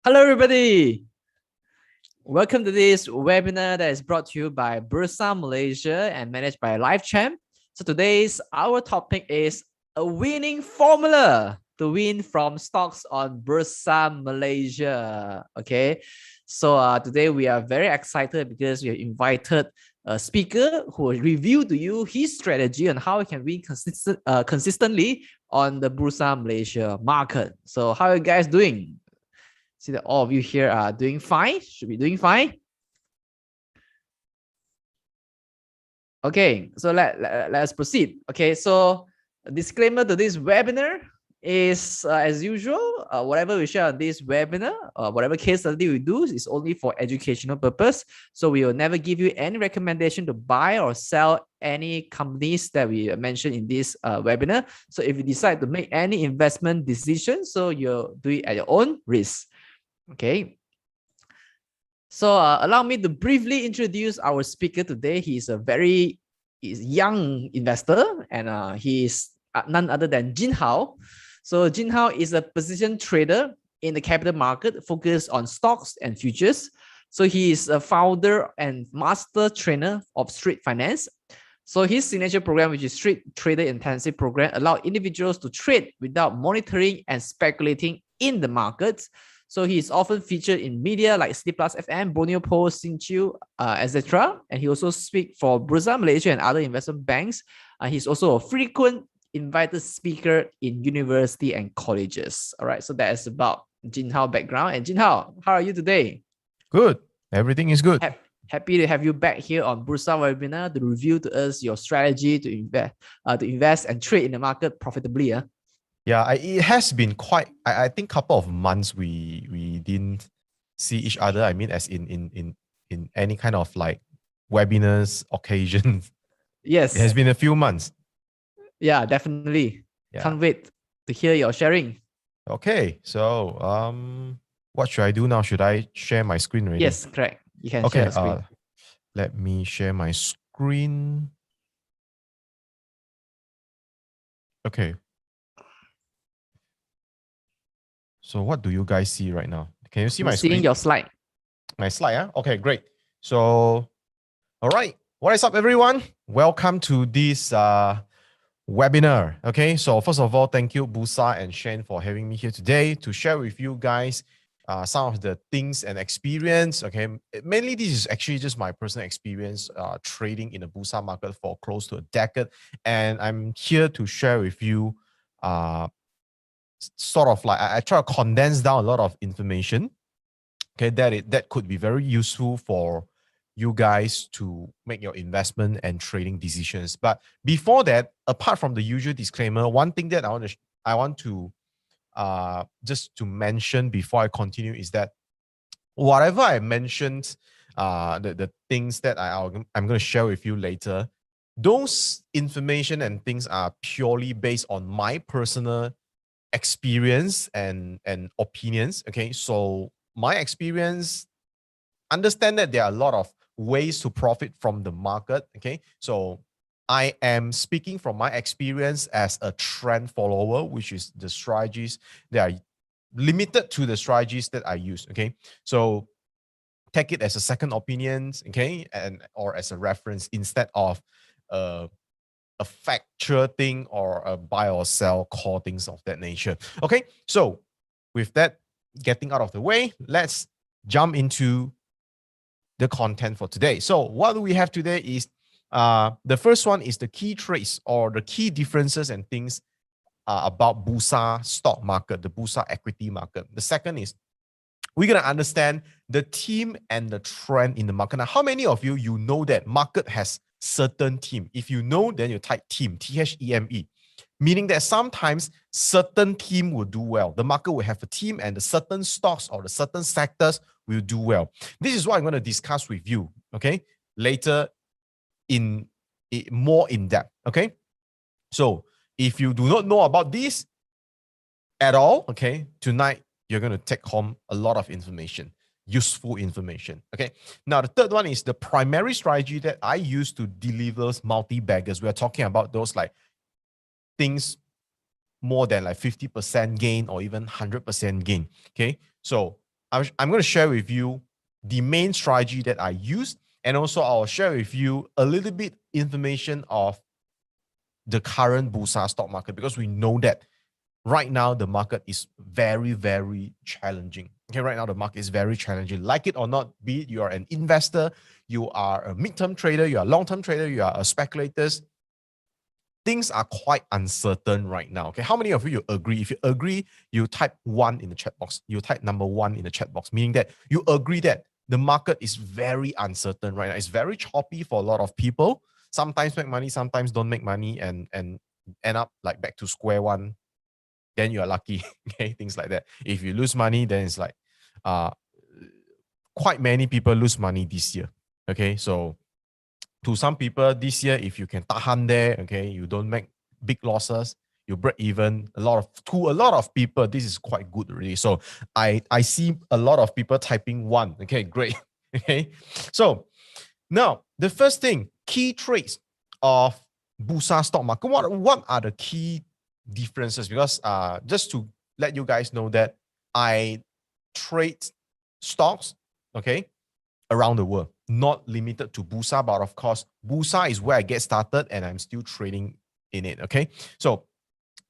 Hello, everybody. Welcome to this webinar that is brought to you by Bursa Malaysia and managed by LifeChamp. So today's our topic is a winning formula to win from stocks on Bursa Malaysia. Okay, so today we are very excited because we have invited a speaker who will review to you his strategy on how he can win consistently on the Bursa Malaysia market. So how are you guys doing? See that all of you here are doing fine. Should be doing fine. Okay, so let's proceed. Okay, so a disclaimer to this webinar is as usual, whatever we share on this webinar, whatever case study we do is only for educational purpose. So we will never give you any recommendation to buy or sell any companies that we mentioned in this webinar. So if you decide to make any investment decision, so you'll do it at your own risk. Okay, so allow me to briefly introduce our speaker today. He's a very young investor, and he is none other than Jeen Hao. So Jeen Hao is a position trader in the capital market focused on stocks and futures. So he is a founder and master trainer of Street Finance. So his signature program, which is Street Trader Intensive Program, allows individuals to trade without monitoring and speculating in the markets. So he is often featured in media like City Plus FM, Borneo Post, Sinchu, etc. And he also speaks for Bursa Malaysia and other investment banks. He's also a frequent invited speaker in university and colleges. All right, so that is about Jeen Hao background. And Jeen Hao, how are you today? Good. Everything is good. Happy to have you back here on Bursa webinar to review to us your strategy to invest and trade in the market profitably. Yeah, it has been quite, I think, couple of months we didn't see each other. I mean, as in any kind of like webinars occasions. Yes. It has been a few months. Yeah, definitely. Yeah. Can't wait to hear your sharing. Okay, so what should I do now? Should I share my screen already? Yes, correct. You can share the screen. Let me share my screen. Okay. So what do you guys see right now? Can you see my screen? Seeing your slide. My slide, huh? Okay, great. So, all right. What is up, everyone? Welcome to this webinar. Okay, so first of all, thank you, Bursa and Shane, for having me here today to share with you guys some of the things and experience. Okay, mainly this is actually just my personal experience trading in the Bursa market for close to a decade. And I'm here to share with you sort of like I try to condense down a lot of information, okay, that could be very useful for you guys to make your investment and trading decisions. But before that, apart from the usual disclaimer, one thing that I want to just to mention before I continue is that whatever I mentioned, the things that I'm going to share with you later, those information and things are purely based on my personal experience and opinions. Okay, so my experience, understand that there are a lot of ways to profit from the market. Okay, so I am speaking from my experience as a trend follower, which is the strategies that are limited to the strategies that I use. Okay, so take it as a second opinion, okay, or as a reference instead of a factual thing or a buy or sell call, things of that nature. Okay, so with that getting out of the way, let's jump into the content for today. So what we have today is the first one is the key traits or the key differences and things about Bursa stock market, the Bursa equity market. The second is we're going to understand the theme and the trend in the market. Now, how many of you know that market has certain theme? If you know, then you type theme, T-H-E-M-E, meaning that sometimes certain theme will do well. The market will have a theme and the certain stocks or the certain sectors will do well. This is what I'm going to discuss with you, okay, later in more in depth, okay? So if you do not know about this at all, okay, tonight you're going to take home a lot of information, useful information. Okay. Now, the third one is the primary strategy that I use to deliver multi-baggers. We're talking about those like things more than like 50% gain or even 100% gain. Okay. So I'm going to share with you the main strategy that I use, and also I'll share with you a little bit information of the current Bursa stock market, because we know that right now the market is very, very challenging. Okay, right now the market is very challenging. Like it or not, be it you are an investor, you are a midterm trader, you are a long-term trader, you are a speculator, things are quite uncertain right now. Okay, how many of you agree? If you agree, you type 1 in the chat box. You type number 1 in the chat box, meaning that you agree that the market is very uncertain right now. It's very choppy for a lot of people. Sometimes make money, sometimes don't make money, and end up like back to square one. Then you are lucky. Okay, things like that. If you lose money, then it's like quite many people lose money this year. Okay, so to some people this year, if you can tahan there, okay, you don't make big losses, you break even. To a lot of people, this is quite good already. So I see a lot of people typing 1. Okay, great. Okay, so now the first thing, key traits of Bursa stock market. What are the key differences? Because just to let you guys know that I trade stocks, okay, around the world, not limited to Bursa, but of course, Bursa is where I get started and I'm still trading in it. Okay, so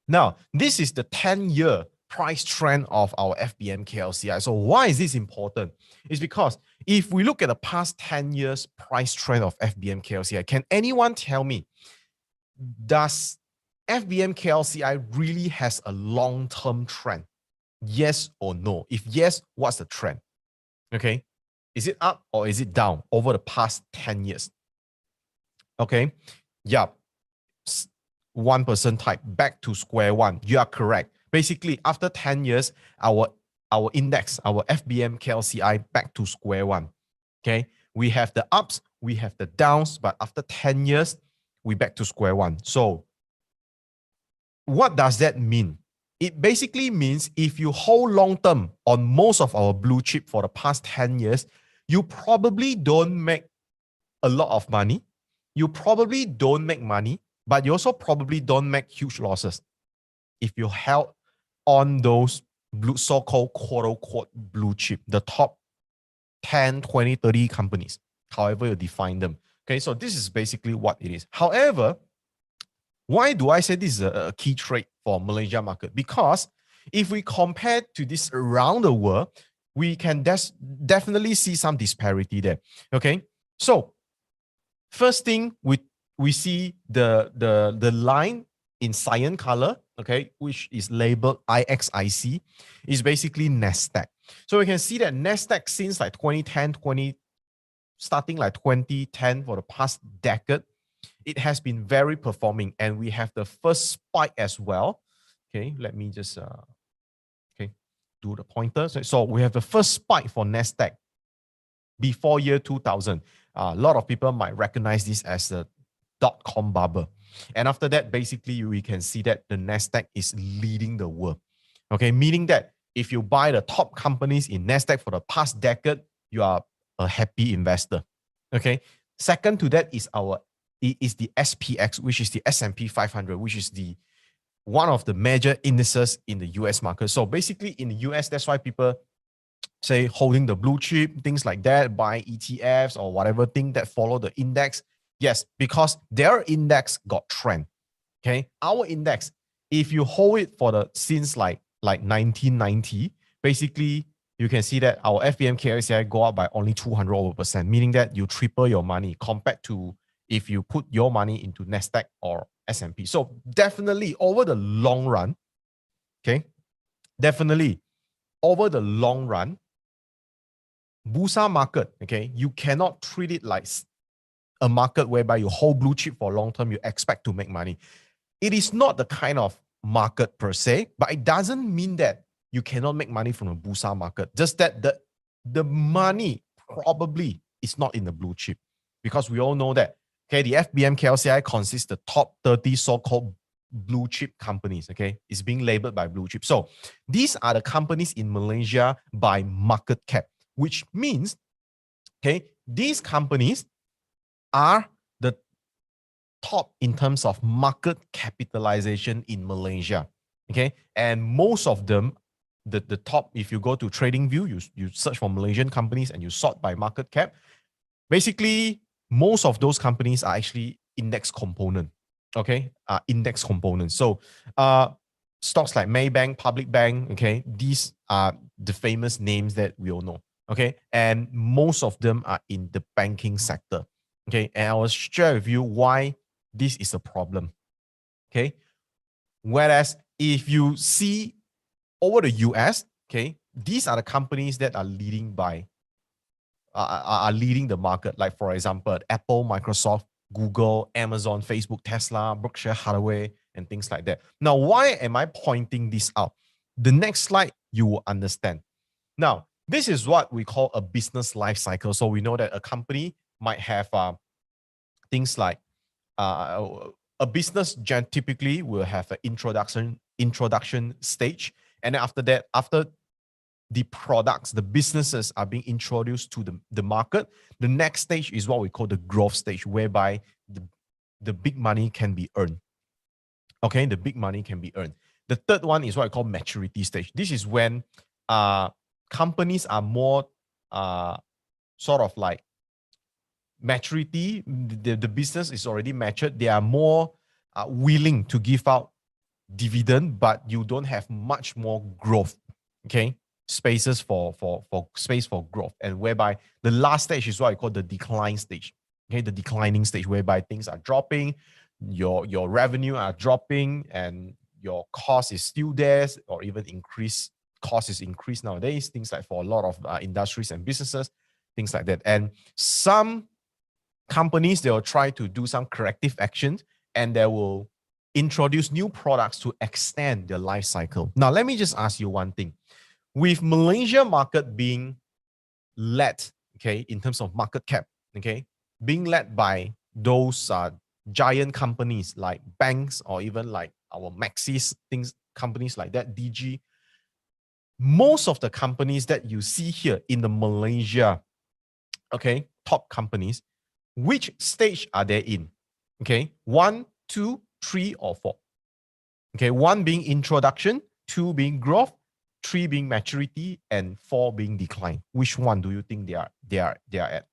now this is the 10-year price trend of our FBM KLCI. So why is this important? It's because if we look at the past 10 years price trend of FBM KLCI, can anyone tell me, does FBM KLCI really has a long-term trend? Yes or no? If yes, what's the trend? Okay, is it up or is it down over the past 10 years? Okay, yeah, 1% type back to square one. You are correct. Basically, after 10 years, our index, our FBM KLCI back to square one. Okay, we have the ups, we have the downs, but after 10 years, we back to square one. So what does that mean? It basically means if you hold long term on most of our blue chip for the past 10 years, you probably don't make a lot of money. You probably don't make money, but you also probably don't make huge losses if you held on those blue, so-called quote-unquote blue chip, the top 10, 20, 30 companies, however you define them. Okay, so this is basically what it is. However, why do I say this is a key trait for Malaysia market? Because if we compare to this around the world, we can definitely see some disparity there. Okay, so first thing we see the line in cyan color, okay, which is labeled IXIC, is basically Nasdaq. So we can see that Nasdaq since like 2010, starting like 2010 for the past decade, it has been very performing, and we have the first spike as well. Okay, let me just do the pointer. So we have the first spike for Nasdaq before year 2000. A lot of people might recognize this as the dot-com bubble. And after that, basically, we can see that the Nasdaq is leading the world. Okay, meaning that if you buy the top companies in Nasdaq for the past decade, you are a happy investor. Okay, second to that is the SPX, which is the S&P 500, which is the one of the major indices in the US market. So basically in the US, that's why people say holding the blue chip, things like that, buy ETFs or whatever thing that follow the index. Yes, because their index got trend. Okay, our index, if you hold it for the since like 1990, basically you can see that our FBM KLCI go up by only 200%, meaning that you triple your money compared to if you put your money into Nasdaq or S&P. So definitely over the long run, okay, definitely over the long run, Bursa market, okay, you cannot treat it like a market whereby you hold blue chip for long term, you expect to make money. It is not the kind of market per se, but it doesn't mean that you cannot make money from a Bursa market. Just that the money probably is not in the blue chip, because we all know that, okay, the FBM KLCI consists the top 30 so-called blue chip companies, okay? It's being labeled by blue chip. So these are the companies in Malaysia by market cap, which means, okay, these companies are the top in terms of market capitalization in Malaysia, okay? And most of them the top, if you go to TradingView, you search for Malaysian companies and you sort by market cap. Basically, most of those companies are actually index component. Okay, index components. So stocks like Maybank, Public Bank, okay, these are the famous names that we all know. Okay, and most of them are in the banking sector. Okay, and I will share with you why this is a problem. Okay, whereas if you see over the US, okay, these are the companies that are leading the market. Like for example, Apple, Microsoft, Google, Amazon, Facebook, Tesla, Berkshire Hathaway, and things like that. Now, why am I pointing this out? The next slide, you will understand. Now, this is what we call a business life cycle. So we know that a company might have things like a business typically will have an introduction stage, and then after that, after the products, the businesses are being introduced to the market, the next stage is what we call the growth stage, whereby the big money can be earned. Okay, the big money can be earned. The third one is what I call maturity stage. This is when companies are more sort of like maturity. The business is already matured. They are more willing to give out dividend, but you don't have much more growth. Okay, spaces for space for growth, and whereby the last stage is what I call the decline stage. Okay, the declining stage, whereby things are dropping, your revenue are dropping, and your cost is still there, or even increase. Cost is increased nowadays. Things like for a lot of industries and businesses, things like that. And some companies, they will try to do some corrective actions, and they will introduce new products to extend their life cycle. Now, let me just ask you one thing. With Malaysia market being led, okay, in terms of market cap, okay, being led by those giant companies like banks, or even like our Maxis companies like that, DG, most of the companies that you see here in the Malaysia, okay, top companies, which stage are they in? Okay, 1, 2, 3, or 4. Okay, 1 being introduction, 2 being growth, 3 being maturity, and 4 being decline. Which one do you think they are at?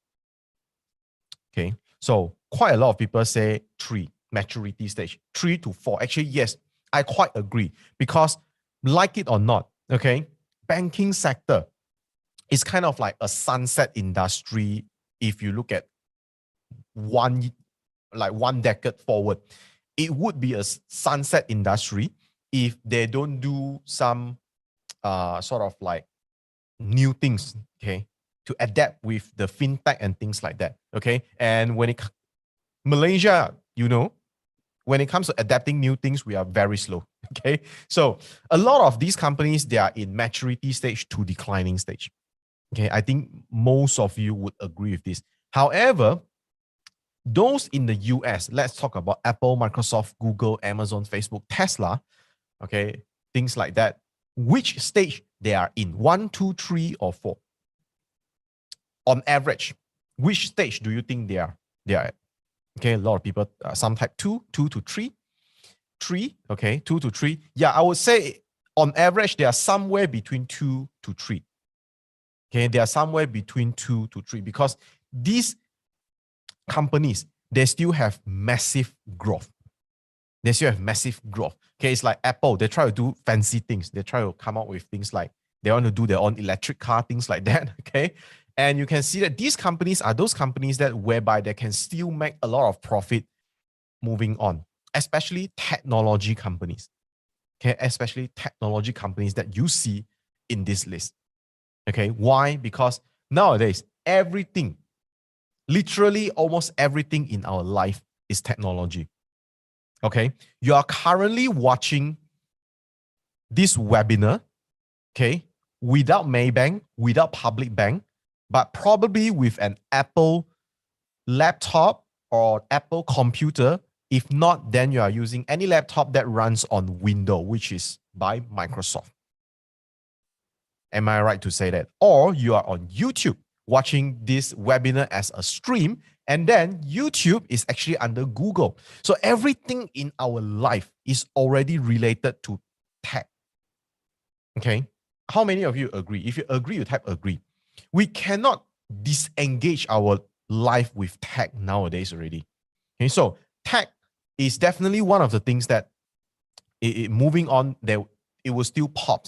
Okay, so quite a lot of people say 3, maturity stage, 3 to 4. Actually, yes, I quite agree, because like it or not, okay, banking sector is kind of like a sunset industry. If you look at one decade forward, it would be a sunset industry if they don't do some sort of like new things, okay, to adapt with the fintech and things like that. Okay, and when Malaysia, you know, when it comes to adapting new things, we are very slow. Okay, so a lot of these companies, they are in maturity stage to declining stage. Okay, I think most of you would agree with this. However, those in the US, let's talk about Apple, Microsoft, Google, Amazon, Facebook, Tesla, okay, things like that. Which stage they are in? 1, 2, 3, or 4? On average, which stage do you think they are at? Okay, a lot of people, some type 2 to 3. 3, okay, 2 to 3. Yeah, I would say on average, they are somewhere between 2 to 3. Okay, they are somewhere between 2 to 3, because these companies, they still have massive growth. They still have massive growth. Okay, it's like Apple, they try to do fancy things. They try to come up with things like they want to do their own electric car, things like that. Okay, and you can see that these companies are those companies that whereby they can still make a lot of profit moving on, especially technology companies. Okay, especially technology companies that you see in this list. Okay, why? Because nowadays, everything, literally almost everything in our life is technology. Okay, you are currently watching this webinar, okay, without Maybank, without Public Bank, but probably with an Apple laptop or Apple computer. If not, then you are using any laptop that runs on Windows, which is by Microsoft. Am I right to say that? Or you are on YouTube watching this webinar as a stream, and then YouTube is actually under Google. So everything in our life is already related to tech. Okay. How many of you agree? If you agree, you type agree. We cannot disengage our life with tech nowadays already. Okay, so tech is definitely one of the things that moving on, there it will still pop.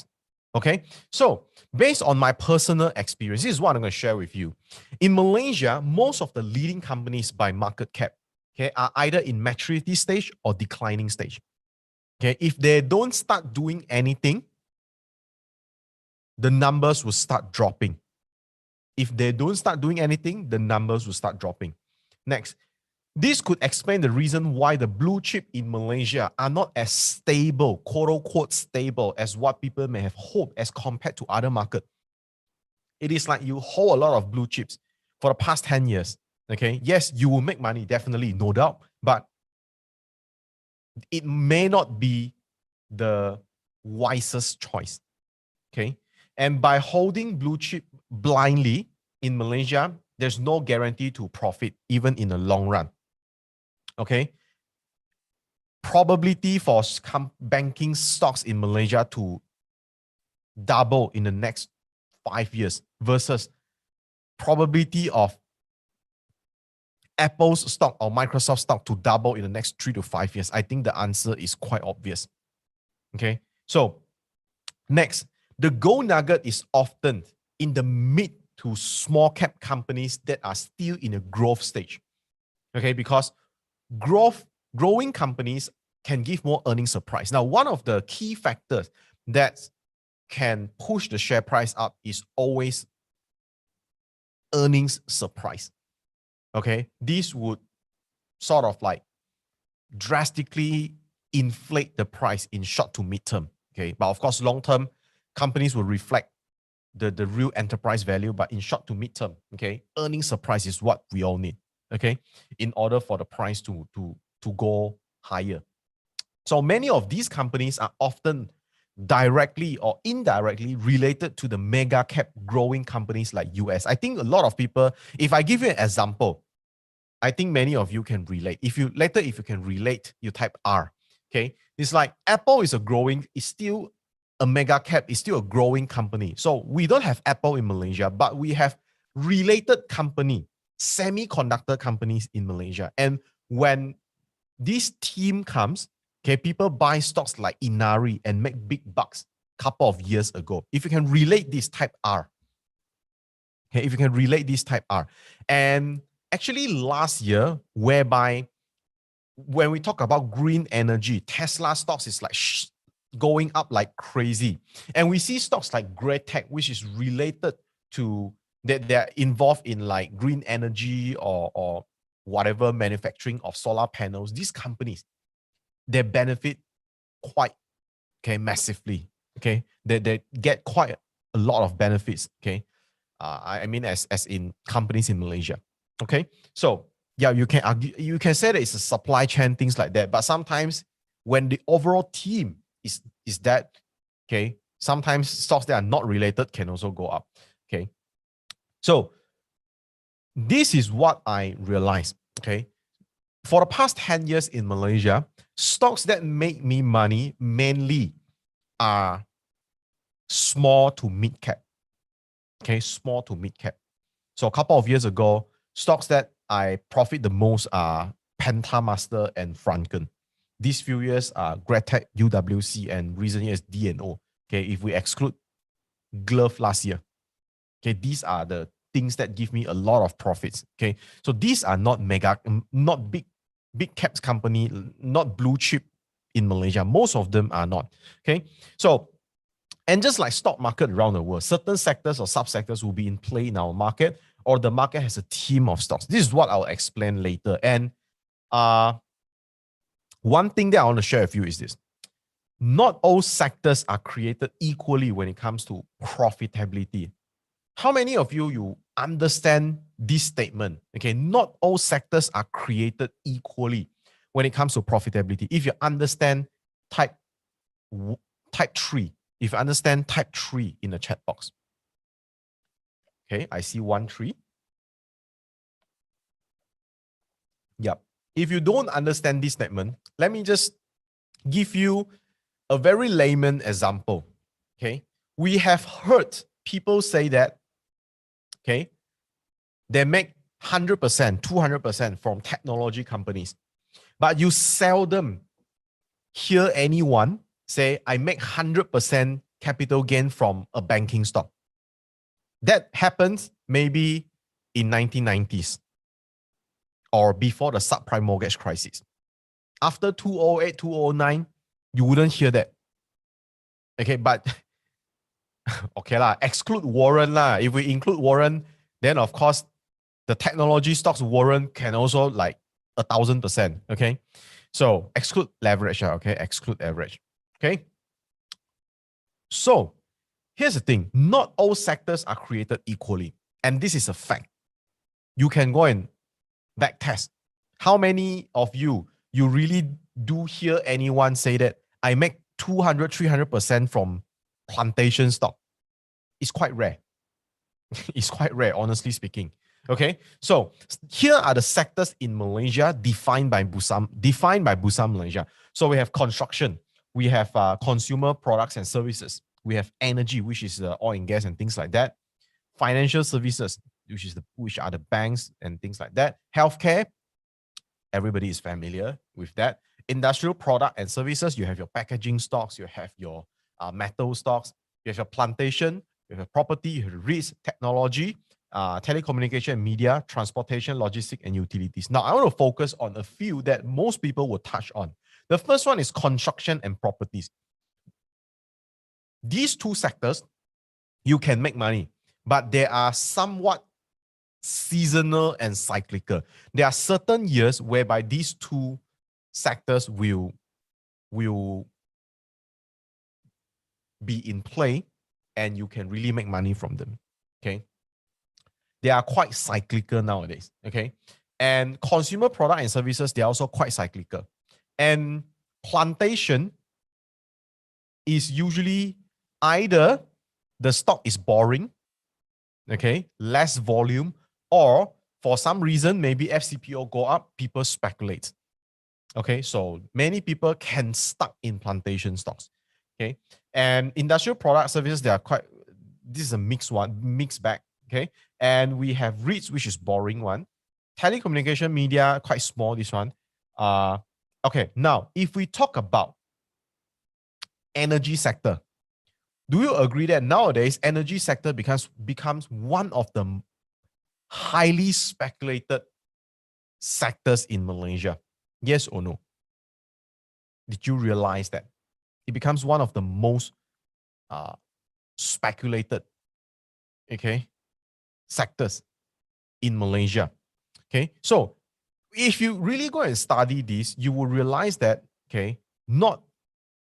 Okay, so based on my personal experience, this is what I'm going to share with you. In Malaysia, most of the leading companies by market cap, okay, are either in maturity stage or declining stage. Okay, if they don't start doing anything, the numbers will start dropping. If they don't start doing anything, the numbers will start dropping. Next, this could explain the reason why the blue chip in Malaysia are not as stable, quote unquote stable, as what people may have hoped as compared to other markets. It is like you hold a lot of blue chips for the past 10 years. Okay. Yes, you will make money, definitely, no doubt, but it may not be the wisest choice. Okay. And by holding blue chip blindly in Malaysia, there's no guarantee to profit, even in the long run. Okay. Probability for banking stocks in Malaysia to double in the next 5 years versus probability of Apple's stock or Microsoft stock to double in the next 3 to 5 years. I think the answer is quite obvious. Okay. So next, the gold nugget is often in the mid to small cap companies that are still in a growth stage. Okay, because growing companies can give more earnings surprise. Now, one of the key factors that can push the share price up is always earnings surprise. Okay, this would sort of like drastically inflate the price in short to mid term. Okay, but of course, long term companies will reflect the real enterprise value. But in short to mid term, okay, earnings surprise is what we all need. Okay, in order for the price to go higher. So many of these companies are often directly or indirectly related to the mega cap growing companies like US. I think a lot of people, if I give you an example, I think many of you can relate. If you can relate, you type R. Okay. It's like Apple is still a mega cap, is still a growing company. So we don't have Apple in Malaysia, but we have related company, semiconductor companies in Malaysia. And when this team comes, okay, people buy stocks like Inari and make big bucks a couple of years ago. If you can relate this, type R. Okay, if you can relate this, type R. And actually last year, whereby when we talk about green energy, Tesla stocks is like going up like crazy. And we see stocks like Grail, which is related to that they're involved in like green energy or whatever manufacturing of solar panels. These companies, they benefit quite massively. Okay, they get quite a lot of benefits. Okay, I mean as in companies in Malaysia. Okay, so yeah, you can argue, you can say that it's a supply chain, things like that. But sometimes when the overall team is that, okay, sometimes stocks that are not related can also go up. Okay, so this is what I realized. Okay, for the past 10 years in Malaysia, stocks that make me money mainly are small to mid cap. Okay, small to mid cap. So a couple of years ago, stocks that I profit the most are Pentamaster and Franken. These few years are Gratech, UWC, and recent years DNO. Okay, if we exclude Glove last year. Okay, these are the things that give me a lot of profits. Okay, so these are not not big caps company, not blue chip in Malaysia. Most of them are not. Okay, so and just like stock market around the world, certain sectors or subsectors will be in play in our market, or the market has a team of stocks. This is what I'll explain later. And one thing that I want to share with you is this. Not all sectors are created equally when it comes to profitability. How many of you understand this statement? Okay, not all sectors are created equally when it comes to profitability. If you understand, type 3. If you understand, type 3 in the chat box. Okay, I see 1 3. Yep. If you don't understand this statement, let me just give you a very layman example. Okay, we have heard people say that, okay, they make 100%, 200% from technology companies, but you seldom hear anyone say, I make 100% capital gain from a banking stock. That happens maybe in 1990s or before the subprime mortgage crisis. After 2008, 2009, you wouldn't hear that. Okay, but okay lah, exclude Warren lah. If we include Warren, then of course the technology stocks Warren can also like 1,000%. Okay, so exclude leverage. Okay, exclude average. Okay, so here's the thing: not all sectors are created equally, and this is a fact. You can go and back test. How many of you really do hear anyone say that I make 200, 300% from plantation stock? It's quite rare. It's quite rare, honestly speaking. Okay, so here are the sectors in Malaysia defined by Bursa Malaysia. So we have construction, we have consumer products and services, we have energy, which is oil and gas and things like that, financial services, which are the banks and things like that, healthcare, everybody is familiar with that, industrial product and services, you have your packaging stocks, you have your metal stocks, you have your plantation, you have property, you have REITs, technology, telecommunication, media, transportation, logistics, and utilities. Now, I want to focus on a few that most people will touch on. The first one is construction and properties. These two sectors, you can make money, but they are somewhat seasonal and cyclical. There are certain years whereby these two sectors will be in play and you can really make money from them. Okay. They are quite cyclical nowadays. Okay. And consumer product and services, they are also quite cyclical. And plantation is usually either the stock is boring, okay, less volume, or for some reason, maybe FCPO go up, people speculate. Okay, so many people can stuck in plantation stocks. Okay, and industrial product services, they are quite, this is a mixed bag. Okay, and we have REITs, which is boring one. Telecommunication, media, quite small, this one. Okay, now, if we talk about energy sector, do you agree that nowadays energy sector becomes one of the highly speculated sectors in Malaysia? Yes or no? Did you realize that it becomes one of the most speculated, okay, sectors in Malaysia? Okay, so if you really go and study this, you will realize that, okay, not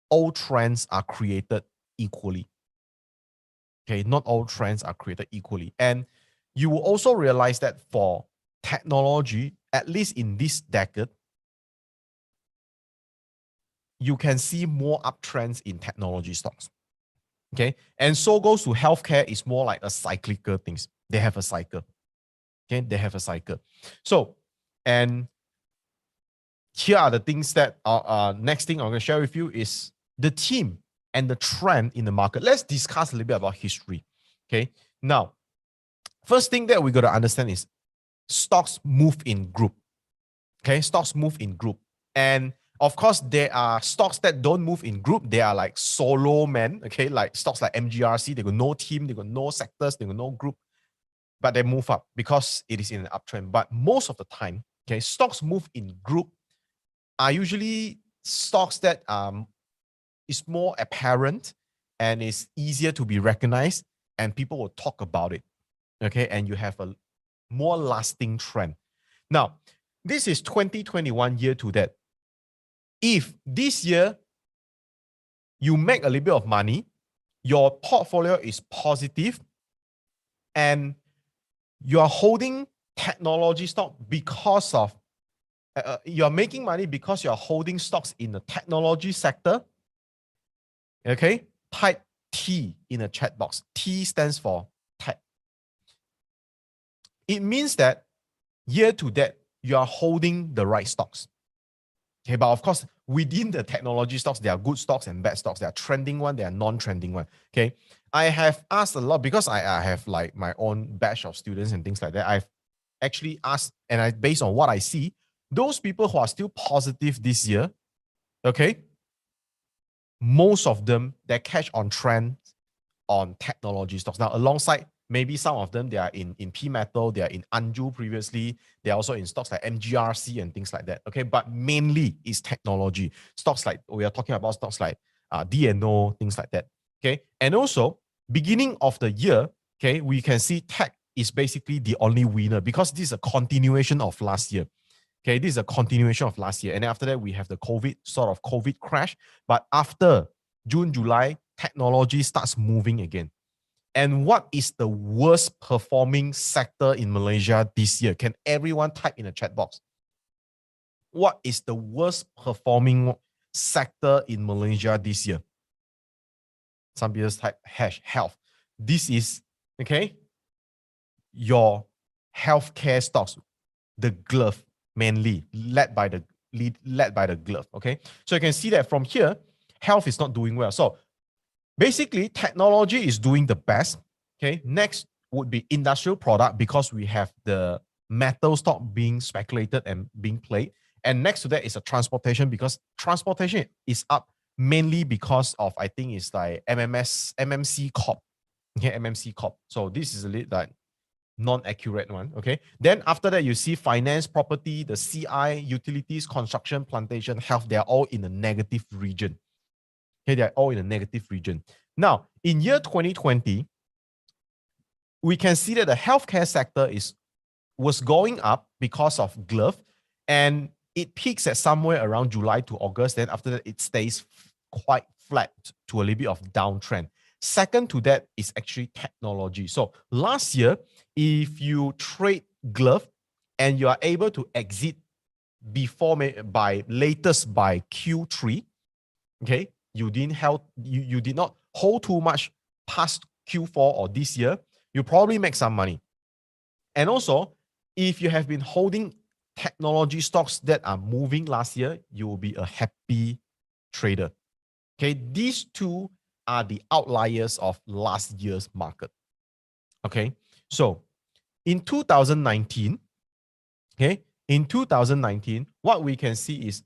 all trends are created equally. Okay, not all trends are created equally. And you will also realize that for technology, at least in this decade, you can see more uptrends in technology stocks. Okay, and so goes to healthcare, is more like a cyclical things. They have a cycle. Okay, they have a cycle. So, and here are the things that next thing I'm going to share with you is the theme and the trend in the market. Let's discuss a little bit about history. Okay, now, first thing that we got to understand is stocks move in group. Okay, stocks move in group. And of course, there are stocks that don't move in group. They are like solo men. Okay, like stocks like MGRC, they got no team, they got no sectors, they got no group, but they move up because it is in an uptrend. But most of the time, okay, stocks move in group are usually stocks that is more apparent and is easier to be recognized, and people will talk about it. Okay, and you have a more lasting trend. Now, this is 2021 year to date. If this year you make a little bit of money, your portfolio is positive, and you are holding technology stock because of you're making money because you're holding stocks in the technology sector. Okay, type T in the chat box. T stands for tech. It means that year to date, you are holding the right stocks. Okay, but of course, within the technology stocks, there are good stocks and bad stocks. There are trending one, there are non-trending one. Okay, I have asked a lot because I have like my own batch of students and things like that. I've actually asked, and based on what I see, those people who are still positive this year, okay, most of them, they're cash on trend on technology stocks. Now, alongside maybe some of them, they are in P Metal, they are in Anju previously, they're also in stocks like MGRC and things like that. Okay, but mainly is technology. Stocks like, we are talking about stocks like DNO, things like that. Okay, and also beginning of the year, okay, we can see tech is basically the only winner because this is a continuation of last year. Okay, this is a continuation of last year. And then after that, we have the COVID crash. But after June, July, technology starts moving again. And what is the worst performing sector in Malaysia this year? Can everyone type in a chat box? What is the worst performing sector in Malaysia this year? Some people type #health. This is, okay, your healthcare stocks, the glove mainly led by the glove. Okay, so you can see that from here, health is not doing well. So basically, technology is doing the best. Okay, next would be industrial product because we have the metal stock being speculated and being played. And next to that is a transportation because transportation is up mainly because of, I think it's like MMC Corp. Okay, MMC Corp. So this is a little like non-accurate one. Okay. Then after that, you see finance, property, the CI, utilities, construction, plantation, health. They are all in a negative region. Okay, they are all in a negative region. Now, in year 2020, we can see that the healthcare sector was going up because of glove, and it peaks at somewhere around July to August. Then after that, it stays quite flat to a little bit of downtrend. Second to that is actually technology. So last year, if you trade glove and you are able to exit by Q3, okay, you did not hold too much past Q4 or this year, you probably make some money. And also, if you have been holding technology stocks that are moving last year, you will be a happy trader. Okay, these two are the outliers of last year's market. Okay, so in 2019, okay, what we can see is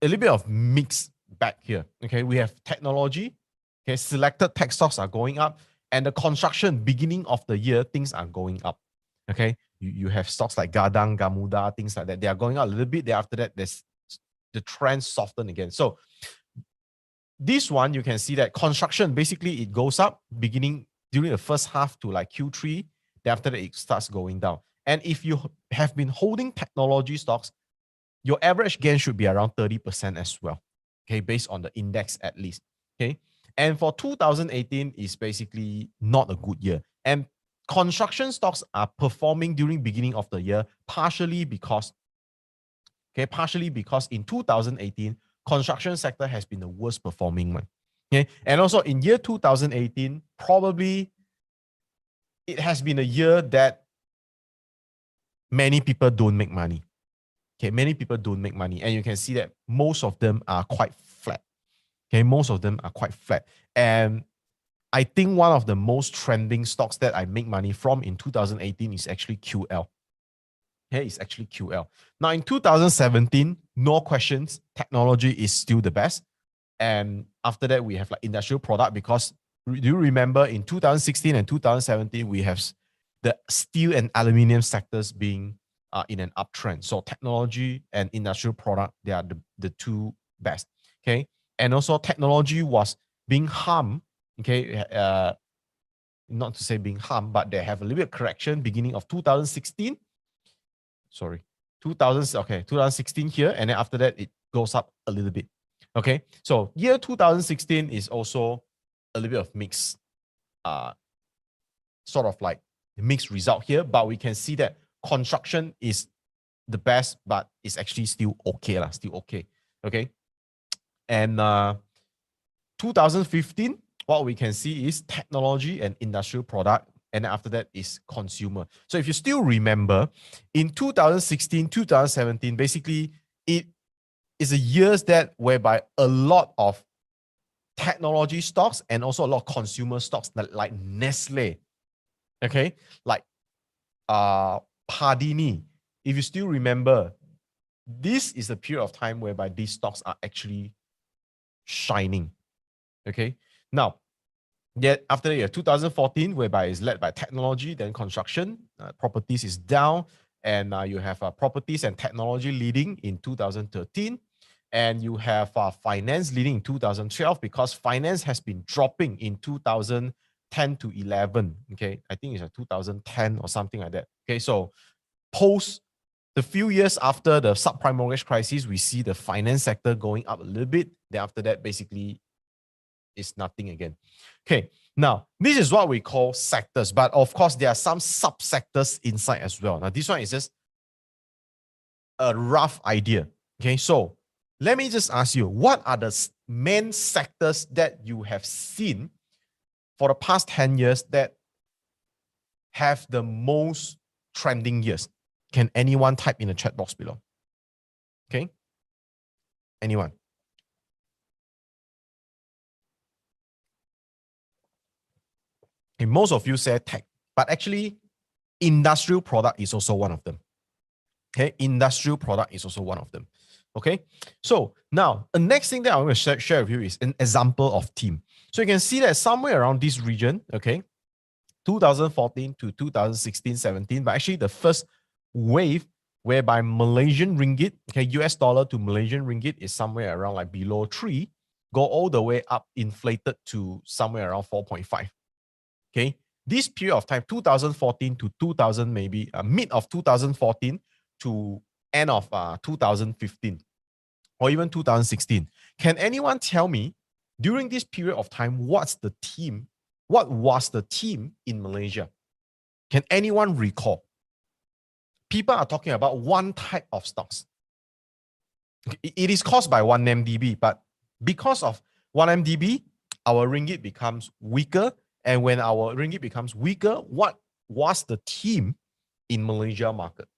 a little bit of mix back here. Okay, we have technology, okay, selected tech stocks are going up, and the construction beginning of the year, things are going up. Okay, you have stocks like Gadang, Gamuda, things like that. They are going up a little bit. Then after that, there's the trend soften again. So this one, you can see that construction, basically it goes up beginning during the first half to like Q3. Then after that, it starts going down. And if you have been holding technology stocks, your average gain should be around 30% as well. Okay, based on the index at least. Okay. And for 2018 is basically not a good year. And construction stocks are performing during beginning of the year, partially because in 2018, construction sector has been the worst performing one. Okay. And also in year 2018, probably it has been a year that many people don't make money. Okay, many people don't make money. And you can see that most of them are quite flat. Okay, most of them are quite flat. And I think one of the most trending stocks that I make money from in 2018 is actually QL. Okay, it's actually QL. Now in 2017, no questions, technology is still the best. And after that, we have like industrial product because do you remember in 2016 and 2017, we have the steel and aluminium sectors being in an uptrend. So technology and industrial product, they are the two best. Okay. And also technology was being harmed. Okay. Not to say being harmed, but they have a little bit of correction beginning of 2016. Sorry, 2016 here. And then after that, it goes up a little bit. Okay. So year 2016 is also a little bit of mixed, sort of like mixed result here, but we can see that construction is the best, but it's actually still okay, still okay. Okay. And 2015, what we can see is technology and industrial product. And after that is consumer. So if you still remember, in 2016, 2017, basically it is a years that whereby a lot of technology stocks and also a lot of consumer stocks like Nestle, okay, like Pardini. If you still remember, this is a period of time whereby these stocks are actually shining. Okay, now, yet after the year 2014, whereby it's led by technology, then construction, properties is down, and you have properties and technology leading in 2013, and you have finance leading in 2012 because finance has been dropping in 2010 to 11. Okay, I think it's a 2010 or something like that. Okay, so post the few years after the subprime mortgage crisis, we see the finance sector going up a little bit. Then after that, basically, it's nothing again. Okay, now this is what we call sectors, but of course, there are some subsectors inside as well. Now, this one is just a rough idea. Okay, so let me just ask you, what are the main sectors that you have seen for the past 10 years that have the most trending years? Can anyone type in the chat box below? Okay, anyone? Okay, most of you say tech, but actually industrial product is also one of them. Okay, industrial product is also one of them. Okay, so now the next thing that I'm going to share with you is an example of team. So you can see that somewhere around this region, okay, 2014 to 2016, 17, but actually the first wave whereby Malaysian ringgit, okay, US dollar to Malaysian ringgit is somewhere around like below 3, go all the way up, inflated to somewhere around 4.5. Okay, this period of time, 2014 to 2000, maybe mid of 2014 to end of 2015 or even 2016. Can anyone tell me during this period of time, what was the theme in Malaysia? Can anyone recall? People are talking about one type of stocks. It is caused by 1MDB, but because of 1MDB, our ringgit becomes weaker. And when our ringgit becomes weaker, what was the theme in Malaysia market?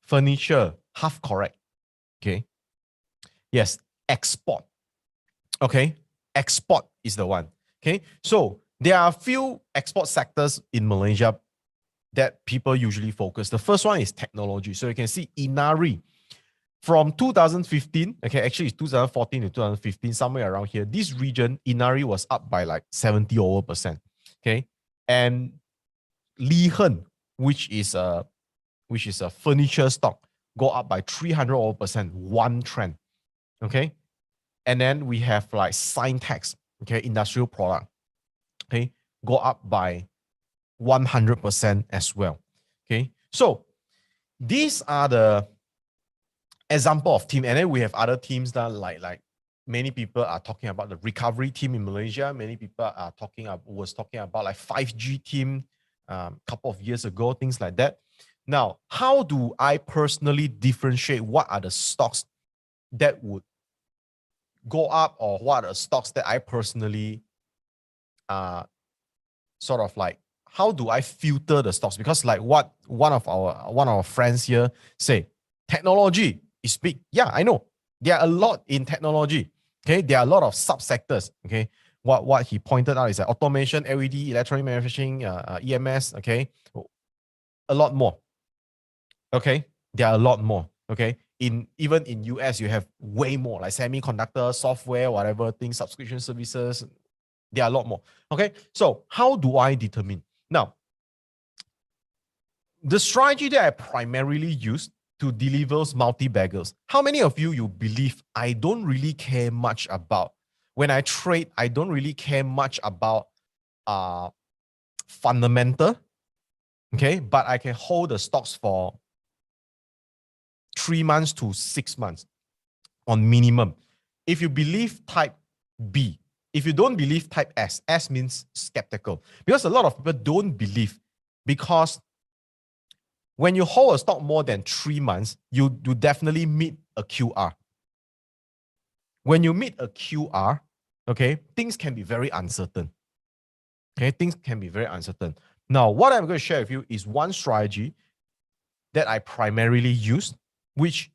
Furniture, half correct. Okay. Yes, export. Okay, export is the one. Okay, so there are a few export sectors in Malaysia that people usually focus. The first one is technology. So you can see Inari from 2015, okay, actually it's 2014 to 2015, somewhere around here. This region, Inari was up by like 70%. Okay, and Lihen, which is a furniture stock, go up by 300%, one trend. Okay, and then we have like Syntax, okay, industrial product, okay, go up by 100% as well. Okay, so these are the example of team, and then we have other teams that like many people are talking about the recovery team in Malaysia. Many people are talking about like 5G team couple of years ago, things like that. Now, how do I personally differentiate what are the stocks that would go up, or what are the stocks that I personally sort of like, how do I filter the stocks? Because like what one of our friends here say, technology is big. Yeah, I know. There are a lot in technology. Okay, there are a lot of subsectors. Okay, what he pointed out is that automation, LED, electronic manufacturing, EMS. Okay, a lot more. Okay, there are a lot more. Okay, even in US, you have way more, like semiconductor, software, whatever things, subscription services. There are a lot more. Okay, so how do I determine? Now, the strategy that I primarily use to deliver multi-baggers. How many of you believe I don't really care much about when I trade? I don't really care much about fundamental. Okay, but I can hold the stocks for 3 months to 6 months on minimum. If you believe type B, if you don't believe type S, S means skeptical, because a lot of people don't believe, because when you hold a stock more than 3 months, you definitely meet a QR. When you meet a QR, okay, things can be very uncertain. Okay, things can be very uncertain. Now, what I'm going to share with you is one strategy that I primarily use, which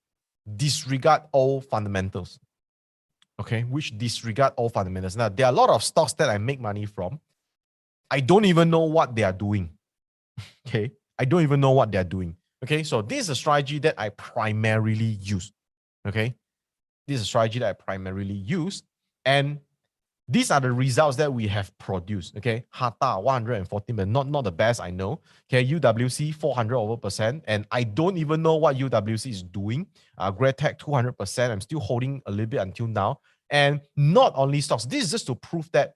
disregard all fundamentals. Okay, which disregard all fundamentals. Now, there are a lot of stocks that I make money from. I don't even know what they are doing. Okay, I don't even know what they're doing. Okay, so this is a strategy that I primarily use. Okay, this is a strategy that I primarily use, and these are the results that we have produced. Okay, Hata 114, but not the best I know. Okay, UWC 400%, and I don't even know what UWC is doing. GrabTech 200%. I'm still holding a little bit until now, and not only stocks. This is just to prove that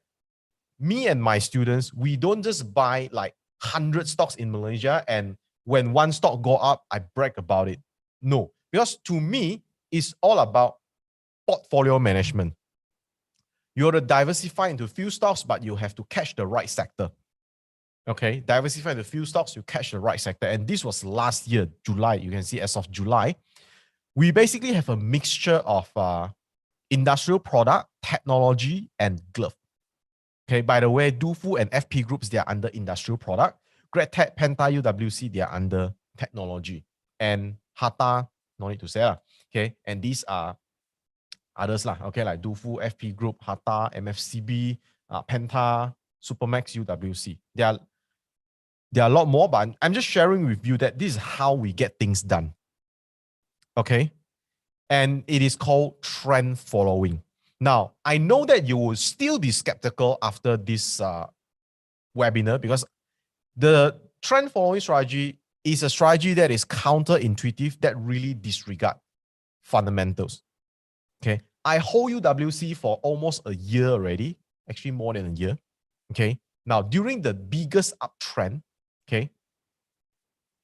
me and my students, we don't just buy like 100 stocks in Malaysia, and when one stock go up, I brag about it. No, because to me, it's all about portfolio management. You have to diversify into a few stocks, but you have to catch the right sector. Okay, diversify into a few stocks, you catch the right sector. And this was last year, July. You can see as of July, we basically have a mixture of industrial product, technology, and glove. Okay, by the way, Dufu and FP groups, they are under industrial product. GrabTech, Penta, UWC, they are under technology. And Hata, no need to say. Okay, and these are others lah, okay, like Dufu, FP Group, Hata, MFCB, Penta, Supermax, UWC. There are a lot more, but I'm just sharing with you that this is how we get things done. Okay, and it is called trend following. Now, I know that you will still be skeptical after this webinar, because the trend following strategy is a strategy that is counterintuitive, that really disregard fundamentals. Okay, I hold UWC for almost a year already, actually more than a year. Okay, now during the biggest uptrend, okay,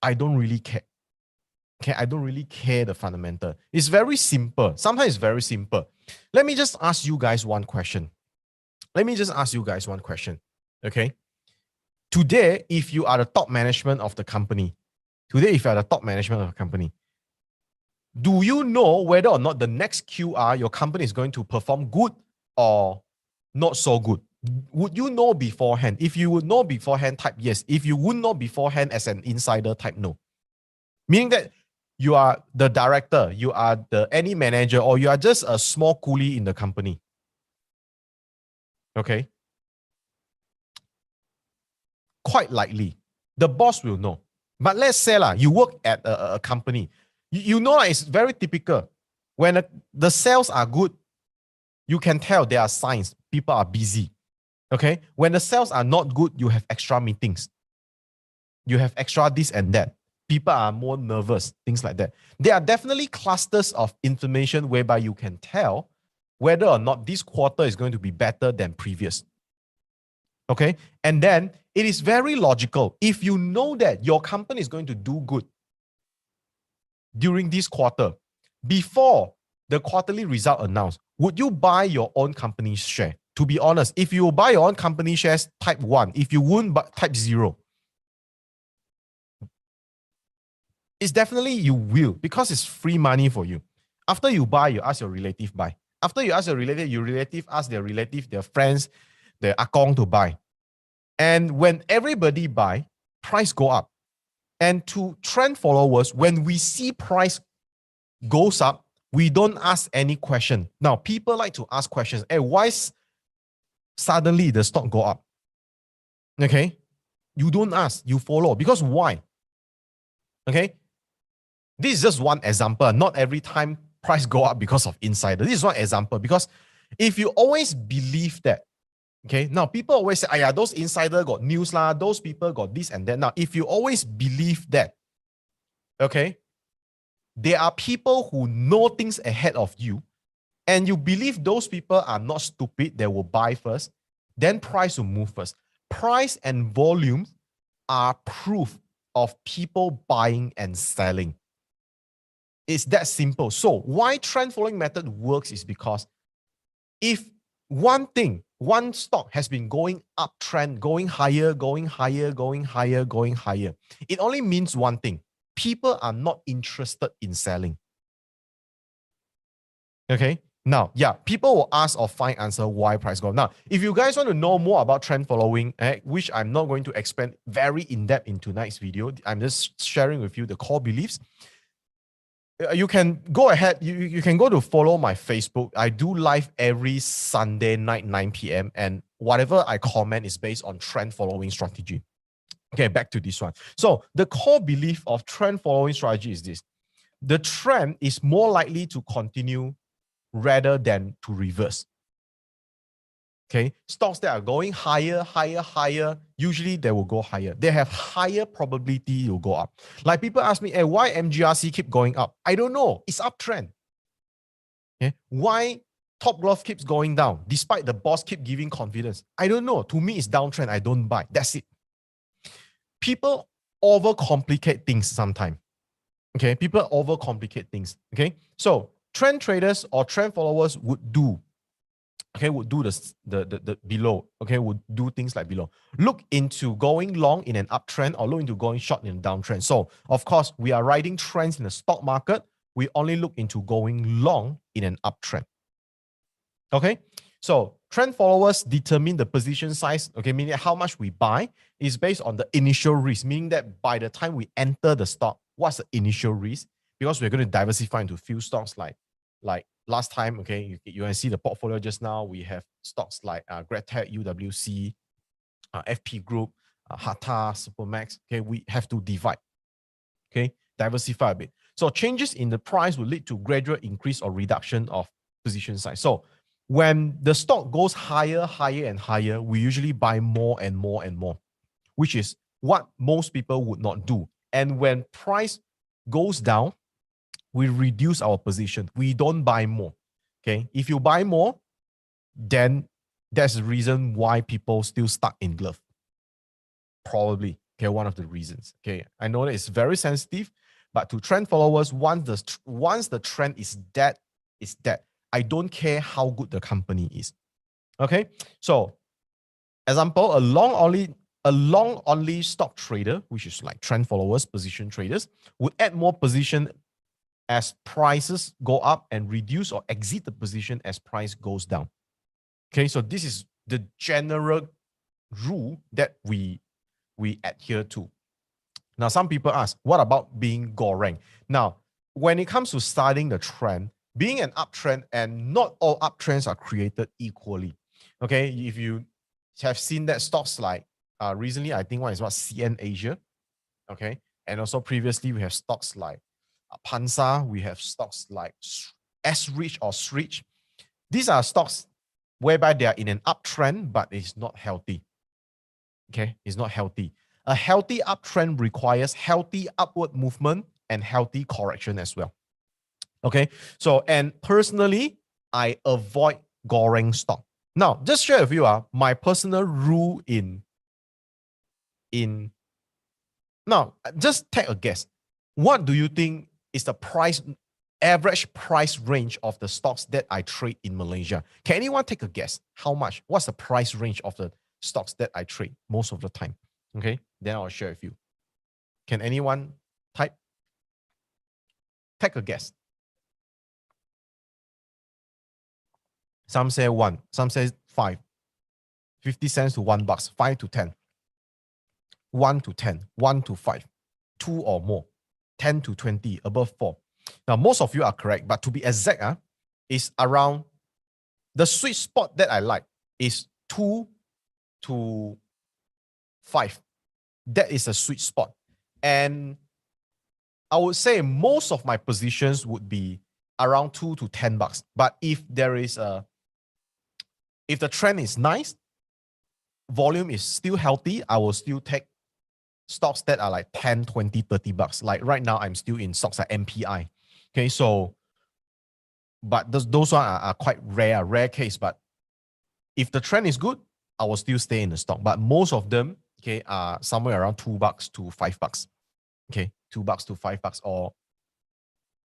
I don't really care. Okay, I don't really care the fundamental. It's very simple. Sometimes it's very simple. Let me just ask you guys one question. Okay, today, if you are the top management of the company, do you know whether or not the next QR, your company is going to perform good or not so good? Would you know beforehand? If you would know beforehand, type yes. If you would know beforehand as an insider, type no. Meaning that you are the director, you are any manager, or you are just a small coolie in the company. Okay? Quite likely, the boss will know. But let's say you work at a company. You know, it's very typical. When the sales are good, you can tell there are signs. People are busy. Okay? When the sales are not good, you have extra meetings. You have extra this and that. People are more nervous, things like that. There are definitely clusters of information whereby you can tell whether or not this quarter is going to be better than previous. Okay? And then it is very logical. If you know that your company is going to do good during this quarter, before the quarterly result announced, would you buy your own company's share? To be honest, if you buy your own company shares, type 1. If you wouldn't, type 0. It's definitely you will, because it's free money for you. After you buy, you ask your relative buy. After you ask your relative ask their relative, their friends, their akong to buy. And when everybody buy, price go up. And to trend followers, when we see price goes up, we don't ask any question. Now, people like to ask questions. Hey, why suddenly the stock go up? Okay? You don't ask, you follow. Because why? Okay? This is just one example. Not every time price go up because of insider. This is one example. Because if you always believe that, okay, now people always say, yeah, those insider got news lah, those people got this and that. Now, if you always believe that, okay, there are people who know things ahead of you, and you believe those people are not stupid, they will buy first, then price will move first. Price and volume are proof of people buying and selling. It's that simple. So why trend following method works is because if one stock has been going uptrend, going higher, it only means one thing. People are not interested in selling. Okay? Now, yeah, people will ask or find answer why price go up. Now, if you guys want to know more about trend following, which I'm not going to expand very in-depth in tonight's video, I'm just sharing with you the core beliefs. You can go ahead. You can go to follow my Facebook. I do live every Sunday night, 9 p.m. And whatever I comment is based on trend following strategy. Okay, back to this one. So the core belief of trend following strategy is this. The trend is more likely to continue rather than to reverse. Okay, stocks that are going higher, higher, higher, usually they will go higher. They have higher probability to go up. Like people ask me, hey, why MGRC keep going up? I don't know. It's uptrend. Okay, why Top Glove keeps going down despite the boss keep giving confidence? I don't know. To me, it's downtrend. I don't buy. That's it. People overcomplicate things sometimes. Okay, people overcomplicate things. Okay, so trend traders or trend followers would do the below. Okay, would do things like below. Look into going long in an uptrend or look into going short in a downtrend. So, of course, we are riding trends in the stock market. We only look into going long in an uptrend. Okay, so trend followers determine the position size. Okay, meaning how much we buy is based on the initial risk, meaning that by the time we enter the stock, what's the initial risk? Because we're going to diversify into few stocks like last time, okay, you can see the portfolio just now. We have stocks like GrabTech, UWC, FP Group, Hata, Supermax. Okay, we have to divide. Okay, diversify a bit. So changes in the price will lead to gradual increase or reduction of position size. So when the stock goes higher, higher, and higher, we usually buy more and more and more, which is what most people would not do. And when price goes down, we reduce our position. We don't buy more. Okay. If you buy more, then that's the reason why people still stuck in glove. Probably. Okay. One of the reasons. Okay. I know that it's very sensitive, but to trend followers, once the trend is dead, it's dead. I don't care how good the company is. Okay. So, example, a long only stock trader, which is like trend followers, position traders, would add more position as prices go up and reduce or exit the position as price goes down. Okay, so this is the general rule that we adhere to. Now, some people ask, what about being goreng? Now, when it comes to starting the trend, being an uptrend, and not all uptrends are created equally. Okay, if you have seen that stocks like recently, I think one is what CN Asia. Okay, and also previously we have stocks like Pansa, we have stocks like S-Rich or Srich. These are stocks whereby they are in an uptrend, but it's not healthy. Okay, it's not healthy. A healthy uptrend requires healthy upward movement and healthy correction as well. Okay, so and personally, I avoid goreng stock. Now, just share with you my personal rule in now, just take a guess. What do you think is the average price range of the stocks that I trade in Malaysia? Can anyone take a guess? How much? What's the price range of the stocks that I trade most of the time? Okay, then I'll share with you. Can anyone type? Take a guess. Some say 1, some say 5. 50 cents to $1, 5 to 10. 1 to 10, 1 to 5, 2 or more, 10 to 20, above 4. Now, most of you are correct, but to be exact, is around the sweet spot that I like is 2 to 5. That is a sweet spot. And I would say most of my positions would be around $2 to $10. But if the trend is nice, volume is still healthy, I will still take stocks that are like 10, 20, $30. Like right now, I'm still in stocks like MPI. Okay, so, but those are quite rare case. But if the trend is good, I will still stay in the stock. But most of them, okay, are somewhere around $2 to $5. Okay, $2 to $5, or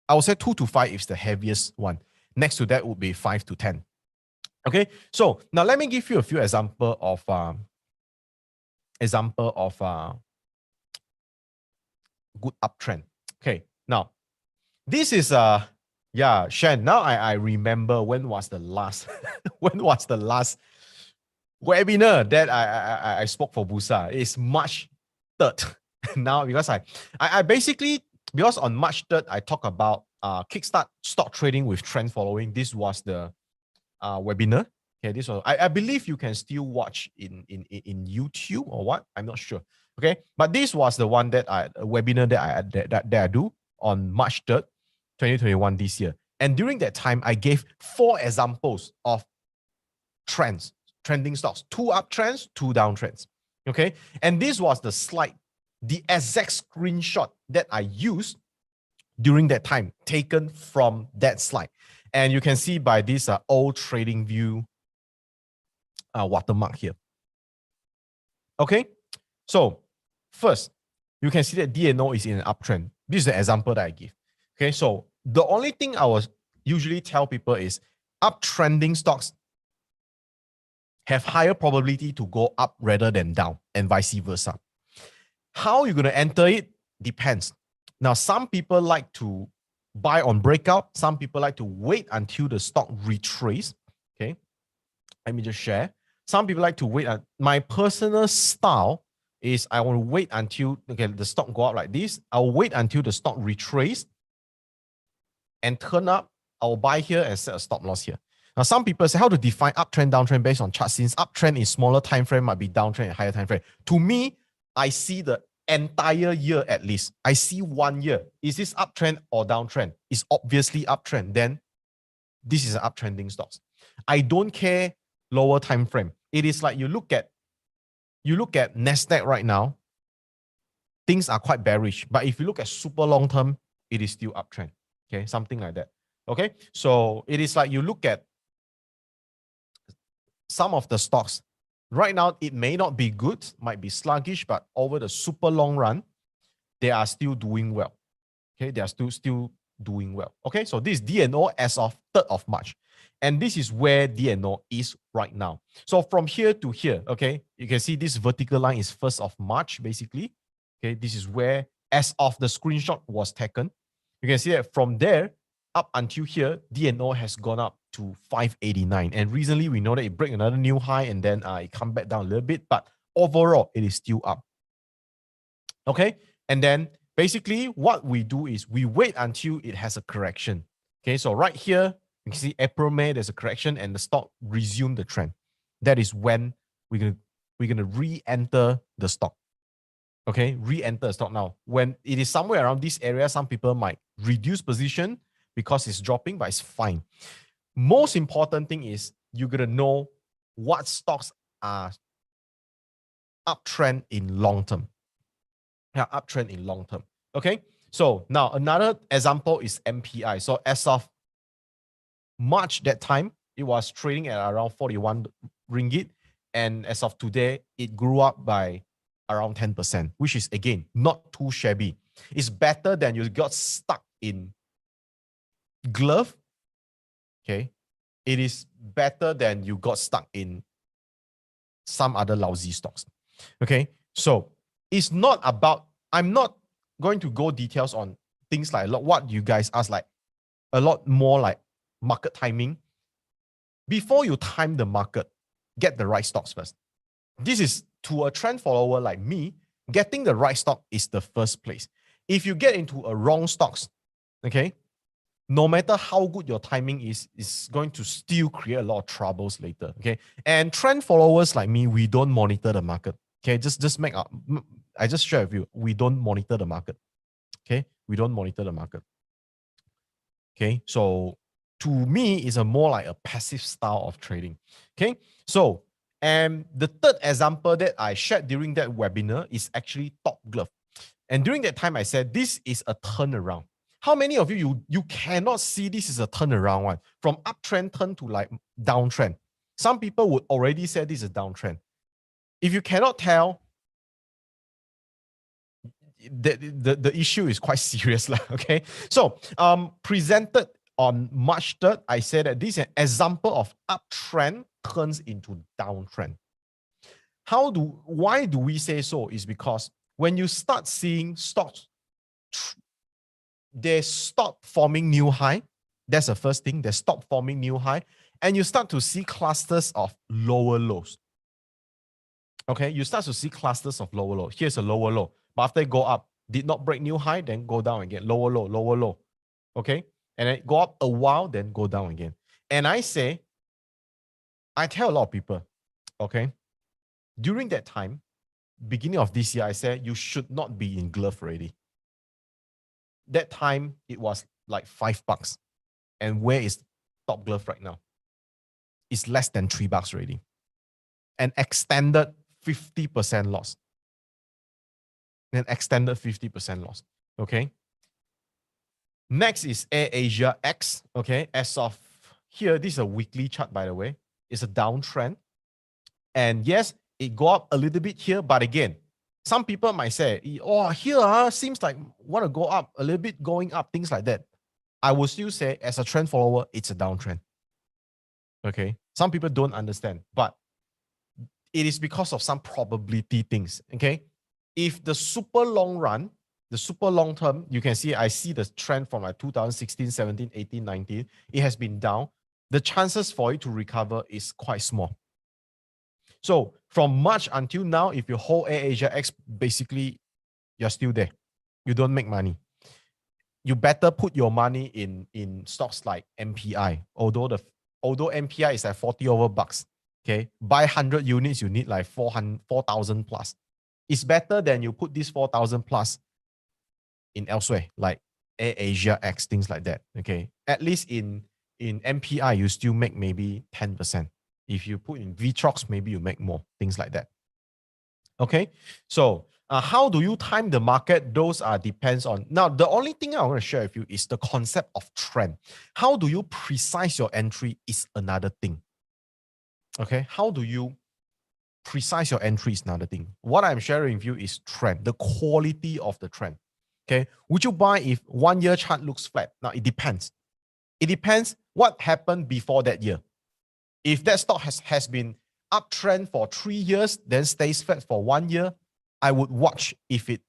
I would say 2 to 5 is the heaviest one. Next to that would be 5 to 10. Okay, so now let me give you a few example of good uptrend. Okay, now this is Shen. Now I remember when was the last webinar that I spoke for Bursa. It's March 3rd. Now because I basically, because on March 3rd I talk about kickstart stock trading with trend following. This was the webinar. Okay, this was, I believe you can still watch in YouTube or what, I'm not sure. Okay, but this was the one that webinar that I do on March 3rd, 2021 this year. And during that time, I gave 4 examples of trending stocks, 2 uptrends, 2 downtrends. Okay, and this was the slide, the exact screenshot that I used during that time, taken from that slide. And you can see by this old trading view watermark here. Okay, so first, you can see that DNO is in an uptrend. This is the example that I give. Okay, so the only thing I will usually tell people is uptrending stocks have higher probability to go up rather than down, and vice versa. How you're going to enter it depends. Now, some people like to buy on breakout. Some people like to wait until the stock retrace. Okay, let me just share. Some people like to wait. My personal style is I want to wait until the stock go up like this. I'll wait until the stock retrace and turn up. I'll buy here and set a stop loss here. Now, some people say how to define uptrend, downtrend based on chart. Since uptrend is smaller time frame, might be downtrend in higher time frame. To me, I see the entire year at least. I see 1 year. Is this uptrend or downtrend? It's obviously uptrend. Then this is an uptrending stocks. I don't care lower time frame. It is like you look at Nasdaq right now, things are quite bearish. But if you look at super long term, it is still uptrend. Okay, something like that. Okay, so it is like you look at some of the stocks. Right now, it may not be good, might be sluggish, but over the super long run, they are still doing well. Okay, they are still doing well. Okay, so this is DNO as of 3rd of March. And this is where DNO is right now. So from here to here, okay, you can see this vertical line is 1st of March, basically. Okay, this is where, as of the screenshot was taken, you can see that from there up until here, DNO has gone up to 589. And recently, we know that it break another new high and then it come back down a little bit. But overall, it is still up. Okay, and then basically what we do is we wait until it has a correction. Okay, so right here, you can see April, May, there's a correction and the stock resume the trend. That is when we're gonna re-enter the stock. Okay, re-enter the stock now. When it is somewhere around this area, some people might reduce position because it's dropping, but it's fine. Most important thing is you're gonna know what stocks are uptrend in long term. Yeah, uptrend in long term. Okay, so now another example is MPI. So as of March that time, it was trading at around 41 ringgit. And as of today, it grew up by around 10%, which is again, not too shabby. It's better than you got stuck in glove. Okay. It is better than you got stuck in some other lousy stocks. Okay. So it's not about, I'm not going to go details on things like what you guys ask, like a lot more like market timing. Before you time the market, get the right stocks first. This is to a trend follower like me, getting the right stock is the first place. If you get into a wrong stocks, okay, no matter how good your timing is going to still create a lot of troubles later. Okay. And trend followers like me, we don't monitor the market. Okay. Just make up. I just share with you. We don't monitor the market. Okay. We don't monitor the market. Okay. So to me, it's a more like a passive style of trading. Okay. So, and the third example that I shared during that webinar is actually Top Glove. And during that time, I said, this is a turnaround. How many of you cannot see this is a turnaround one? From uptrend turn to like downtrend. Some people would already say this is a downtrend. If you cannot tell, the issue is quite serious. Okay. So presented on March 3rd, I said that this is an example of uptrend turns into downtrend. Why do we say so? Is because when you start seeing stocks, they stop forming new high. That's the first thing. They stop forming new high. And you start to see clusters of lower lows. Okay, you start to see clusters of lower low. Here's a lower low. But after they go up, did not break new high, then go down again. Lower low, lower low. Okay, and then go up a while, then go down again. And I tell a lot of people, okay, during that time, beginning of this year, I said you should not be in glove already. That time it was like $5. And where is top glove right now? It's less than $3 already. An extended 50% loss. An extended 50% loss. Okay. Next is AirAsia X. Okay. As of here, this is a weekly chart, by the way. It's a downtrend. And yes, it go up a little bit here, but again, some people might say, oh, here seems like want to go up a little bit, going up, things like that. I will still say, as a trend follower, it's a downtrend. Okay. Some people don't understand, but it is because of some probability things. Okay. If the super long run, the super long term, you can see, I see the trend from like 2016, 17, 18, 19, it has been down. The chances for it to recover is quite small. So from March until now, if you hold AirAsia X, basically you're still there. You don't make money. You better put your money in stocks like MPI. Although MPI is like 40 over bucks. Okay, buy 100 units, you need like 4,000 plus. It's better than you put this 4,000 plus in elsewhere, like AirAsia X, things like that. Okay, at least in MPI, you still make maybe 10%. If you put in VTROX, maybe you make more, things like that. Okay, so how do you time the market? Those depends on. Now, the only thing I want to share with you is the concept of trend. How do you precise your entry is another thing. Okay, how do you precise your entry is another thing. What I'm sharing with you is trend, the quality of the trend. Okay, would you buy if 1 year chart looks flat? Now, it depends. It depends what happened before that year. If that stock has been uptrend for 3 years, then stays flat for 1 year, I would watch if it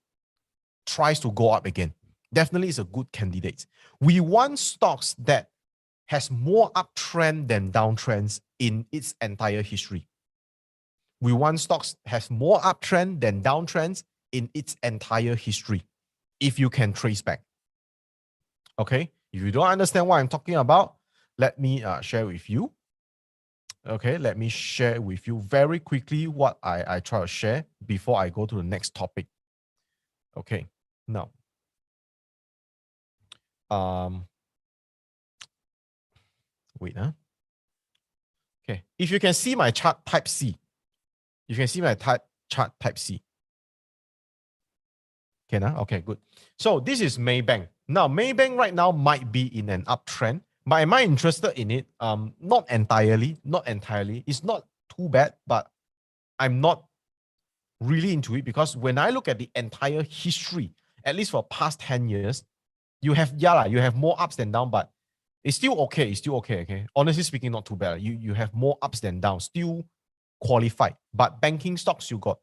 tries to go up again. Definitely is a good candidate. We want stocks that has more uptrend than downtrends in its entire history. We want stocks has more uptrend than downtrends in its entire history, if you can trace back. Okay, if you don't understand what I'm talking about, let me share with you. Okay, let me share with you very quickly what I try to share before I go to the next topic. Okay, now, wait, okay, if you can see my chart type C, you can see my chart type C. Okay, okay, good. So this is Maybank. Now, Maybank right now might be in an uptrend, but am I interested in it? Not entirely. It's not too bad, but I'm not really into it because when I look at the entire history, at least for past 10 years, you have more ups than downs, but it's still okay. Okay. Honestly speaking, not too bad. You have more ups than downs, still qualified. But banking stocks, you got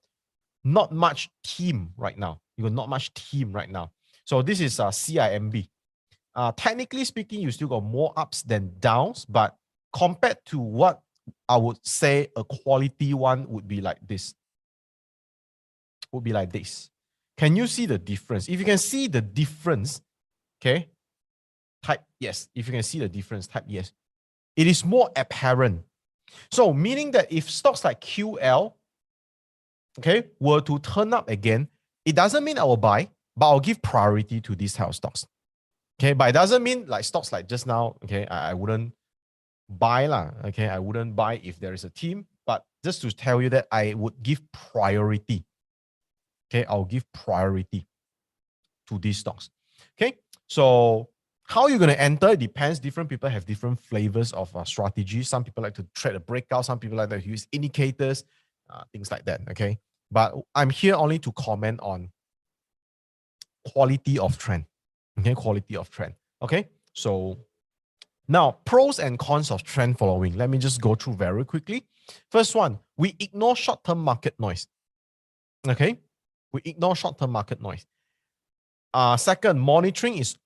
not much team right now. So this is CIMB. Technically speaking, you still got more ups than downs, but compared to what I would say a quality one would be like this. Can you see the difference? If you can see the difference, okay, type yes. If you can see the difference, type yes. It is more apparent. So meaning that if stocks like QL, okay, were to turn up again, it doesn't mean I will buy, but I'll give priority to these type of stocks. Okay, but it doesn't mean like stocks like just now, okay, I wouldn't buy lah. Okay, I wouldn't buy if there is a team, but just to tell you that I would give priority. Okay, I'll give priority to these stocks. Okay, so how you're going to enter depends. Different people have different flavors of strategy. Some people like to trade a breakout. Some people like to use indicators, things like that. Okay, but I'm here only to comment on quality of trend. Okay, quality of trend. Okay, so now pros and cons of trend following. Let me just go through very quickly. First one, we ignore short-term market noise. Okay, we ignore short-term market noise. Second, monitoring is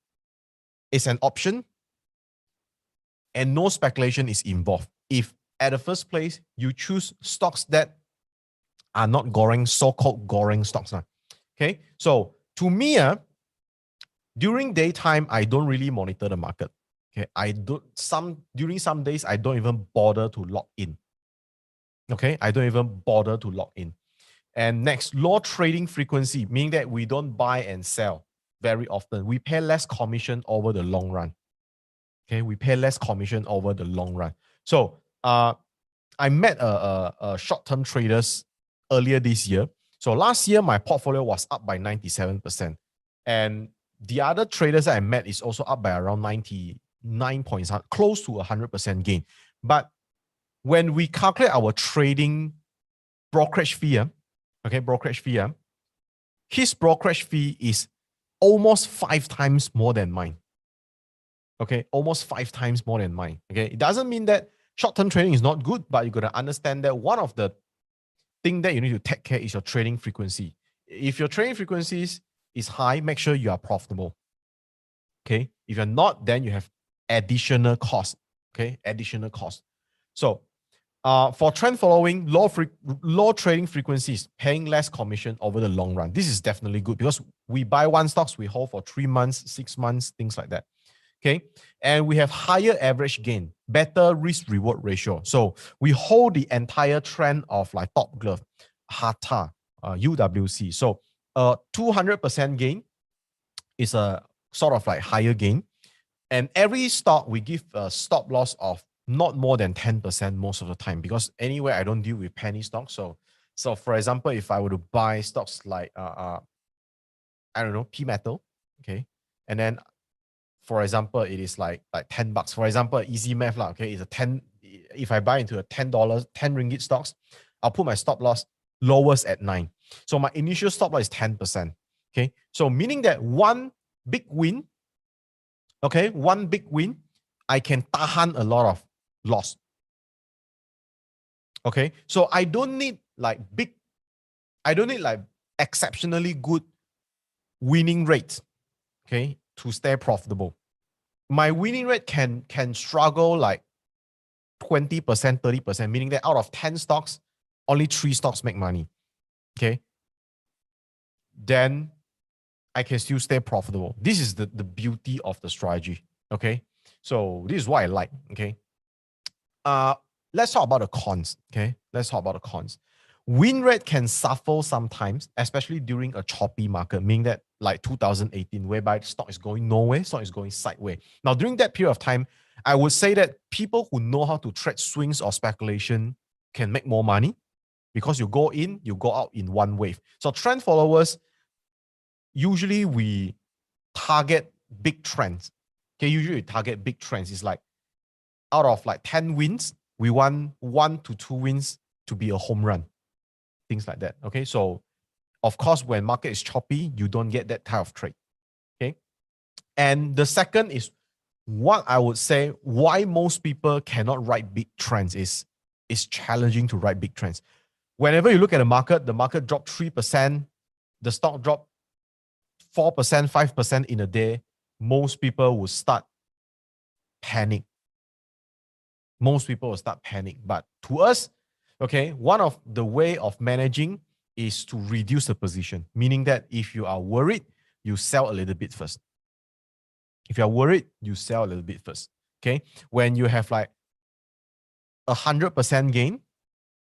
an option and no speculation is involved. If at the first place, you choose stocks that are not goring, so-called goring stocks. Okay, so to me, during daytime, I don't really monitor the market. Okay, during some days I don't even bother to log in. Okay, I don't even bother to log in. And next, low trading frequency, meaning that we don't buy and sell very often. We pay less commission over the long run. Okay, we pay less commission over the long run. So I met a short-term traders earlier this year. So last year, my portfolio was up by 97%. And the other traders that I met is also up by around 99 points, close to 100% gain. But when we calculate our trading brokerage fee, his brokerage fee is almost 5 times more than mine. Okay, almost 5 times more than mine. Okay, it doesn't mean that short-term trading is not good, but you got to understand that one of the things that you need to take care is your trading frequency. If your trading frequencies is high, make sure you are profitable. Okay, if you're not, then you have additional cost. Okay, additional cost. So for trend following, low trading frequencies, paying less commission over the long run. This is definitely good because we buy one stocks, we hold for 3 months, 6 months, things like that. Okay, and we have higher average gain, better risk reward ratio. So we hold the entire trend of like Top Glove, Hata, UWC. So 200% gain is a sort of like higher gain. And every stock we give a stop loss of not more than 10% most of the time, because anyway, I don't deal with penny stocks. So for example, if I were to buy stocks like I don't know, P Metal, okay, and then for example, it is like $10. For example, easy math lah, okay, it's a 10. If I buy into a $10, 10 ringgit stocks, I'll put my stop loss lowest at 9. So my initial stop loss is 10%. Okay, so meaning that one big win, okay, one big win, I can tahan a lot of loss. Okay, so I don't need like exceptionally good winning rates, okay, to stay profitable. My winning rate can struggle like 20%, 30%, meaning that out of 10 stocks, only 3 stocks make money. Okay, then I can still stay profitable. This is the beauty of the strategy. Okay, so this is what I like. Okay, let's talk about the cons. Okay, let's talk about the cons. Win rate can suffer sometimes, especially during a choppy market, meaning that like 2018, whereby the stock is going nowhere, stock is going sideways. Now, during that period of time, I would say that people who know how to trade swings or speculation can make more money because you go in, you go out in one wave. So trend followers, usually we target big trends. Okay, usually we target big trends. It's like out of like 10 wins, we want 1 to 2 wins to be a home run. Things like that. Okay, so of course, when market is choppy, you don't get that type of trade. Okay, and the second is what I would say why most people cannot write big trends is it's challenging to write big trends. Whenever you look at the market dropped 3%, the stock dropped 4%, 5% in a day. Most people will start panic. Most people will start panic. But to us, okay, one of the way of managing is to reduce the position, meaning that if you are worried, you sell a little bit first. If you're worried, you sell a little bit first. Okay, when you have like 100% gain,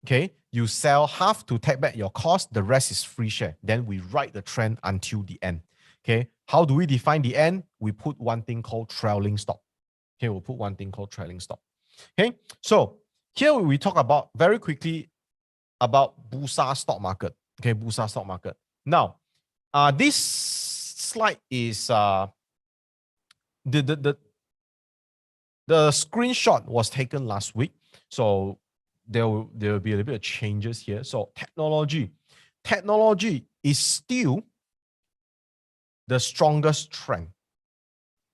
okay, you sell half to take back your cost, the rest is free share. Then we ride the trend until the end. Okay, how do we define the end? We put one thing called trailing stop. Okay, we'll put one thing called trailing stop. Okay, so here we talk about very quickly about Bursa stock market. Okay, Bursa stock market. Now, this slide is the screenshot was taken last week. So there will be a little bit of changes here. So technology is still the strongest trend.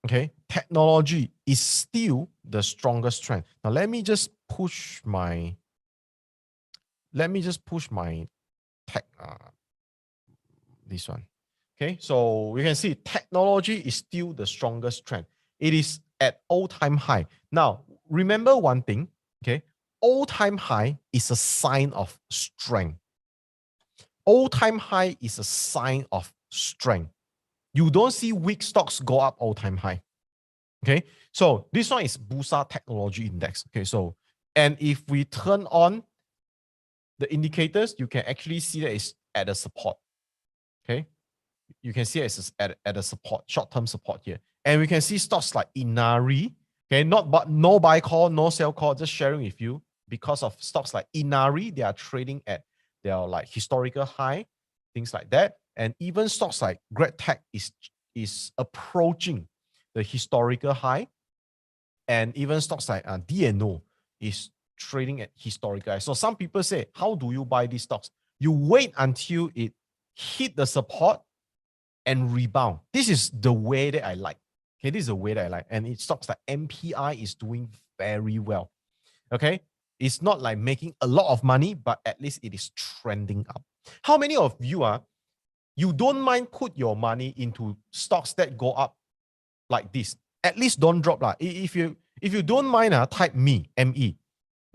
Okay, technology is still the strongest trend. Now let me just push my tech this one. Okay, so we can see technology is still the strongest trend. It is at all-time high. Now remember one thing, okay, all-time high is a sign of strength. All-time high is a sign of strength. You don't see weak stocks go up all-time high. Okay, so this one is Bursa Technology Index. Okay, so and if we turn on the indicators, you can actually see that it's at a support. Okay, you can see it's at a support, short-term support here. And we can see stocks like Inari. Okay, no buy call, no sell call, just sharing with you because of stocks like Inari, they are trading at their like historical high, things like that. And even stocks like GrabTech is approaching the historical high. And even stocks like DNO is trading at historical high. So some people say, how do you buy these stocks? You wait until it hit the support and rebound. This is the way that I like. Okay, this is the way that I like. And it stocks like MPI is doing very well. Okay, it's not like making a lot of money, but at least it is trending up. How many of you you don't mind put your money into stocks that go up like this? At least don't drop lah. If you don't mind, type me, ME.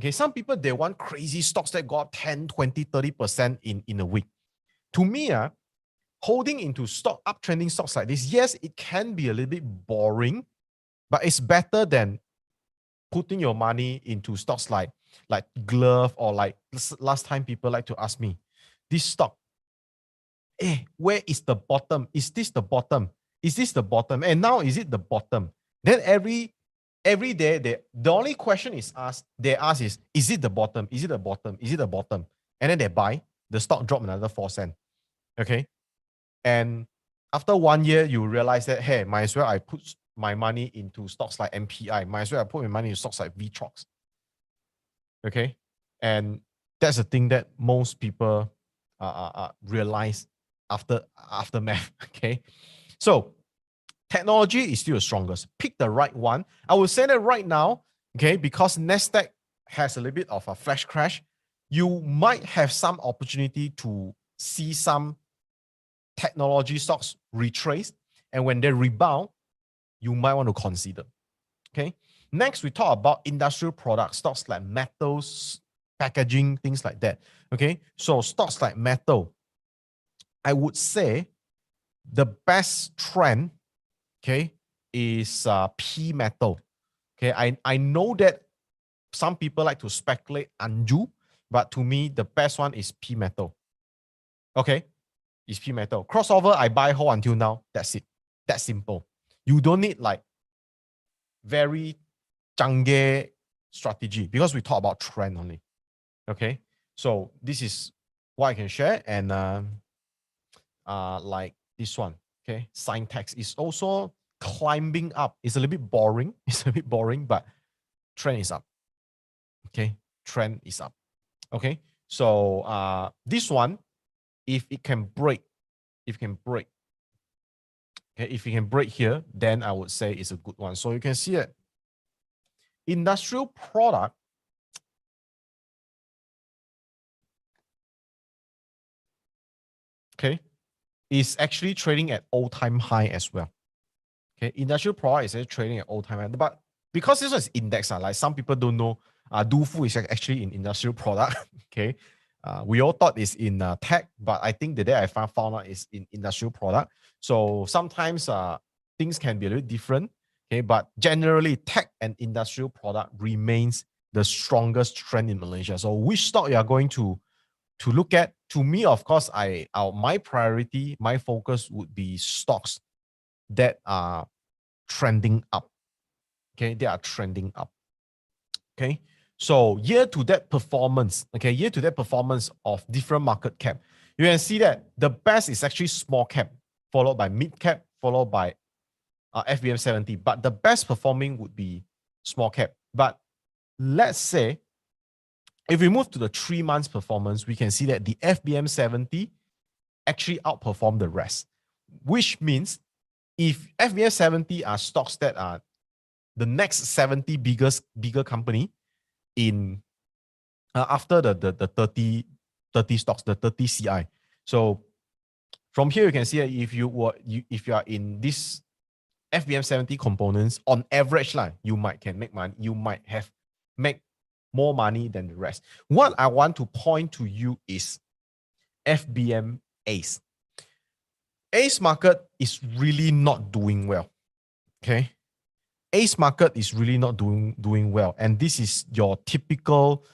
Okay, some people, they want crazy stocks that go up 10, 20, 30% in a week. To me, holding into uptrending stocks like this, yes, it can be a little bit boring, but it's better than putting your money into stocks like Glove, or like last time people like to ask me, this stock, where is the bottom? Is this the bottom? Is this the bottom? And now is it the bottom? Then every day, the only question they ask is it the bottom? Is it the bottom? Is it the bottom? And then they buy, the stock drop another 4 cents. Okay. And after 1 year, you realize that, hey, might as well I put my money into stocks like MPI. Might as well I put my money into stocks like VTROX. Okay. And that's the thing that most people realize after math. Okay. So technology is still the strongest. Pick the right one. I will say that right now, okay, because Nasdaq has a little bit of a flash crash, you might have some opportunity to see some technology stocks retrace, and when they rebound, you might want to consider. Okay. Next, we talk about industrial products, stocks like metals, packaging, things like that. Okay. So stocks like metal, I would say the best trend, okay, is P metal. Okay. I know that some people like to speculate Anju, but to me, the best one is P metal. Okay. Is P metal. Crossover, I buy whole until now. That's it. That's simple. You don't need like very jange strategy, because we talk about trend only. Okay. So this is what I can share. And like this one, okay, Syntax is also climbing up. It's a little bit boring. It's a bit boring, but trend is up. Okay. Trend is up. Okay. So this one, if it can break, okay, if you can break here, then I would say it's a good one. So you can see it. Industrial product, okay, is actually trading at all-time high as well. Okay, industrial product is actually trading at all-time high. But because this was index, like some people don't know, Dufu is actually in industrial product. Okay. We all thought it's in tech, but I think the day I found out is in industrial product. So sometimes things can be a little different. Okay, but generally tech and industrial product remains the strongest trend in Malaysia. So which stock you are going to look at? To me, of course, my priority, my focus would be stocks that are trending up. Okay, they are trending up. Okay. So year-to-date performance, okay, year-to-date performance of different market cap, you can see that the best is actually small cap, followed by mid cap, followed by FBM 70. But the best performing would be small cap. But let's say, if we move to the 3 months performance, we can see that the FBM 70 actually outperformed the rest, which means if FBM 70 are stocks that are the next 70 bigger company in after the 30 stocks, the 30 CI. So from here you can see that if you are in this FBM 70 components, on average you can make money. You might have make more money than the rest. What I want to point to you is FBM ACE. ACE market is really not doing well. Okay. Ace market is really not doing well. And this is your typical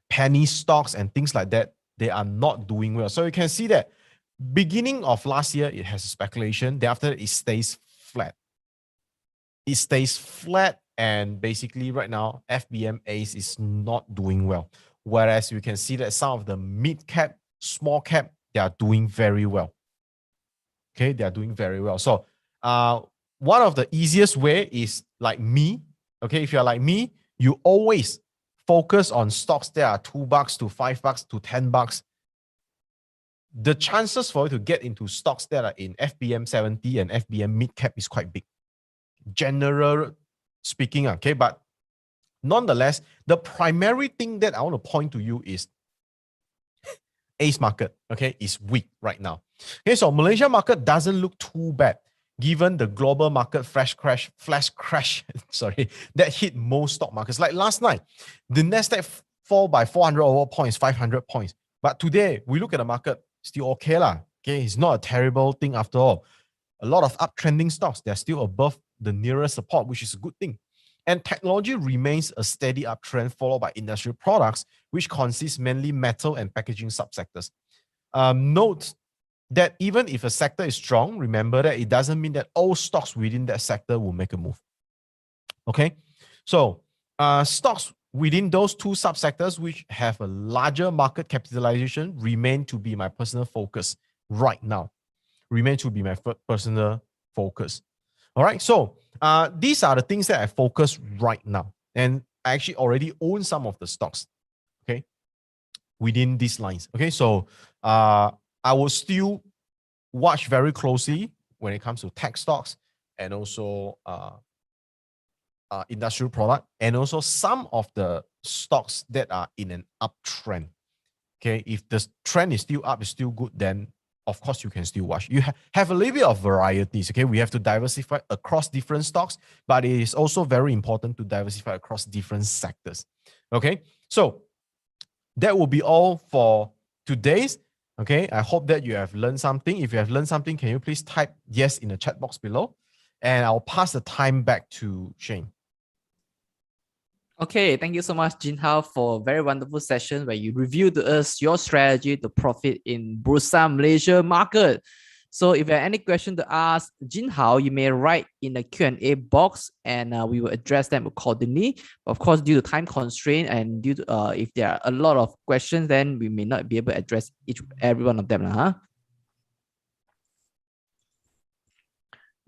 penny stocks and things like that. They are not doing well. So you can see that beginning of last year, it has speculation. Thereafter, it stays flat. It stays flat. And basically right now, FBM Ace is not doing well. Whereas you can see that some of the mid cap, small cap, they are doing very well. Okay, they are doing very well. So one of the easiest way is like me. Okay, if you're like me, you always focus on stocks that are $2 to $5 to $10. The chances for you to get into stocks that are in FBM 70 and FBM mid cap is quite big. General speaking, okay, but nonetheless, the primary thing that I want to point to you is Ace market, okay, is weak right now. Okay, so Malaysia market doesn't look too bad given the global market flash crash, sorry, that hit most stock markets. Like last night, the Nasdaq fall by 400 over points, 500 points. But today, we look at the market, still okay lah. Okay, it's not a terrible thing after all. A lot of uptrending stocks, they're still above the nearest support, which is a good thing. And technology remains a steady uptrend, followed by industrial products, which consist mainly metal and packaging subsectors. Note that even if a sector is strong, remember that it doesn't mean that all stocks within that sector will make a move. Okay, so stocks within those two subsectors which have a larger market capitalization remain to be my personal focus right now. Remain to be my personal focus. All right, so these are the things that I focus right now, and I actually already own some of the stocks. Okay, within these lines. Okay, so I will still watch very closely when it comes to tech stocks and also industrial product, and also some of the stocks that are in an uptrend. Okay, if the trend is still up, is still good, then of course you can still watch. You have a little bit of varieties. Okay, we have to diversify across different stocks, but it is also very important to diversify across different sectors. Okay, so that will be all for today's. Okay, I hope that you have learned something. If you have learned something, can you please type yes in the chat box below? And I'll pass the time back to Shane. Okay, thank you so much, Jeen Hao, for a very wonderful session where you reviewed to us your strategy to profit in Bursa Malaysia market. So if you have any question to ask Jeen Hao, you may write in the Q&A box and we will address them accordingly. Of course, due to time constraint and due to if there are a lot of questions, then we may not be able to address every one of them. I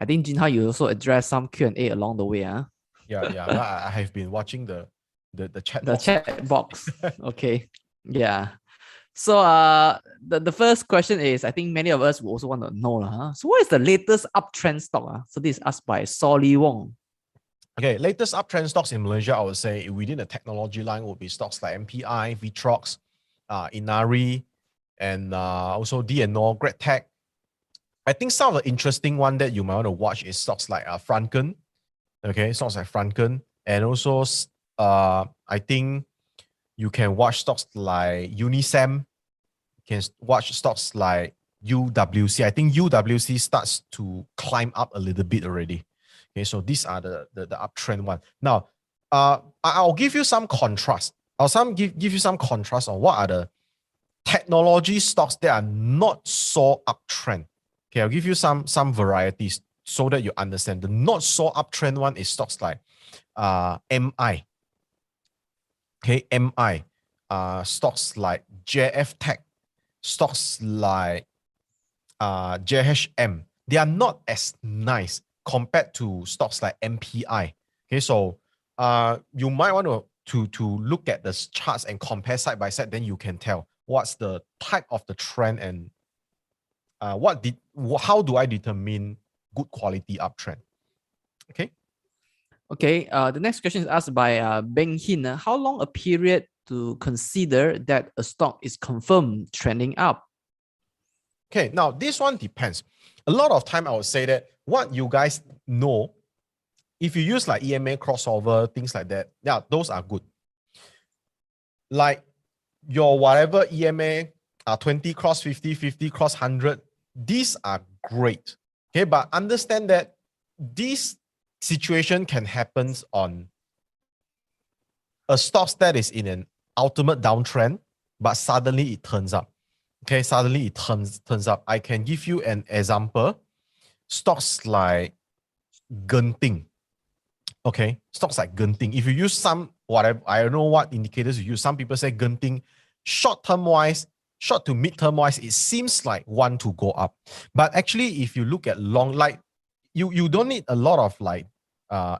think Jeen Hao, you also address some Q&A along the way. Yeah. I have been watching the chat box. Chat box. Okay. Yeah. So the first question is, I think many of us will also want to know. So what is the latest uptrend stock? So this is asked by Solly Wong. Okay, latest uptrend stocks in Malaysia, I would say within the technology line would be stocks like MPI, Vitrox, Inari, and also D&O, GradTech. I think some of the interesting one that you might want to watch is stocks like Franken. Okay, stocks like Franken, and also I think you can watch stocks like Unisem. You can watch stocks like UWC. I think UWC starts to climb up a little bit already. Okay, so these are the uptrend one. Now, I'll give you some contrast. I'll give you some contrast on what are the technology stocks that are not so uptrend. Okay, I'll give you some varieties so that you understand. The not so uptrend one is stocks like MI. Okay, MI. Stocks like JF Tech, stocks like JHM. They are not as nice compared to stocks like MPI. Okay, so you might want to look at the charts and compare side by side. Then you can tell what's the type of the trend and how do I determine good quality uptrend. Okay. Okay. The next question is asked by Beng Hin. How long a period to consider that a stock is confirmed trending up? Okay, now this one depends. A lot of time I would say that what you guys know, if you use like EMA crossover, things like that, yeah, those are good. Like your whatever EMA 20 cross 50, 50 cross 100, these are great. Okay, but understand that these situation can happen on a stock that is in an ultimate downtrend, but suddenly it turns up. Okay, suddenly it turns up. I can give you an example. Stocks like Genting. Okay, stocks like Genting. If you use some, whatever, I don't know what indicators you use. Some people say Genting, short to mid-term wise, it seems like one to go up. But actually, if you look at long, like you don't need a lot of like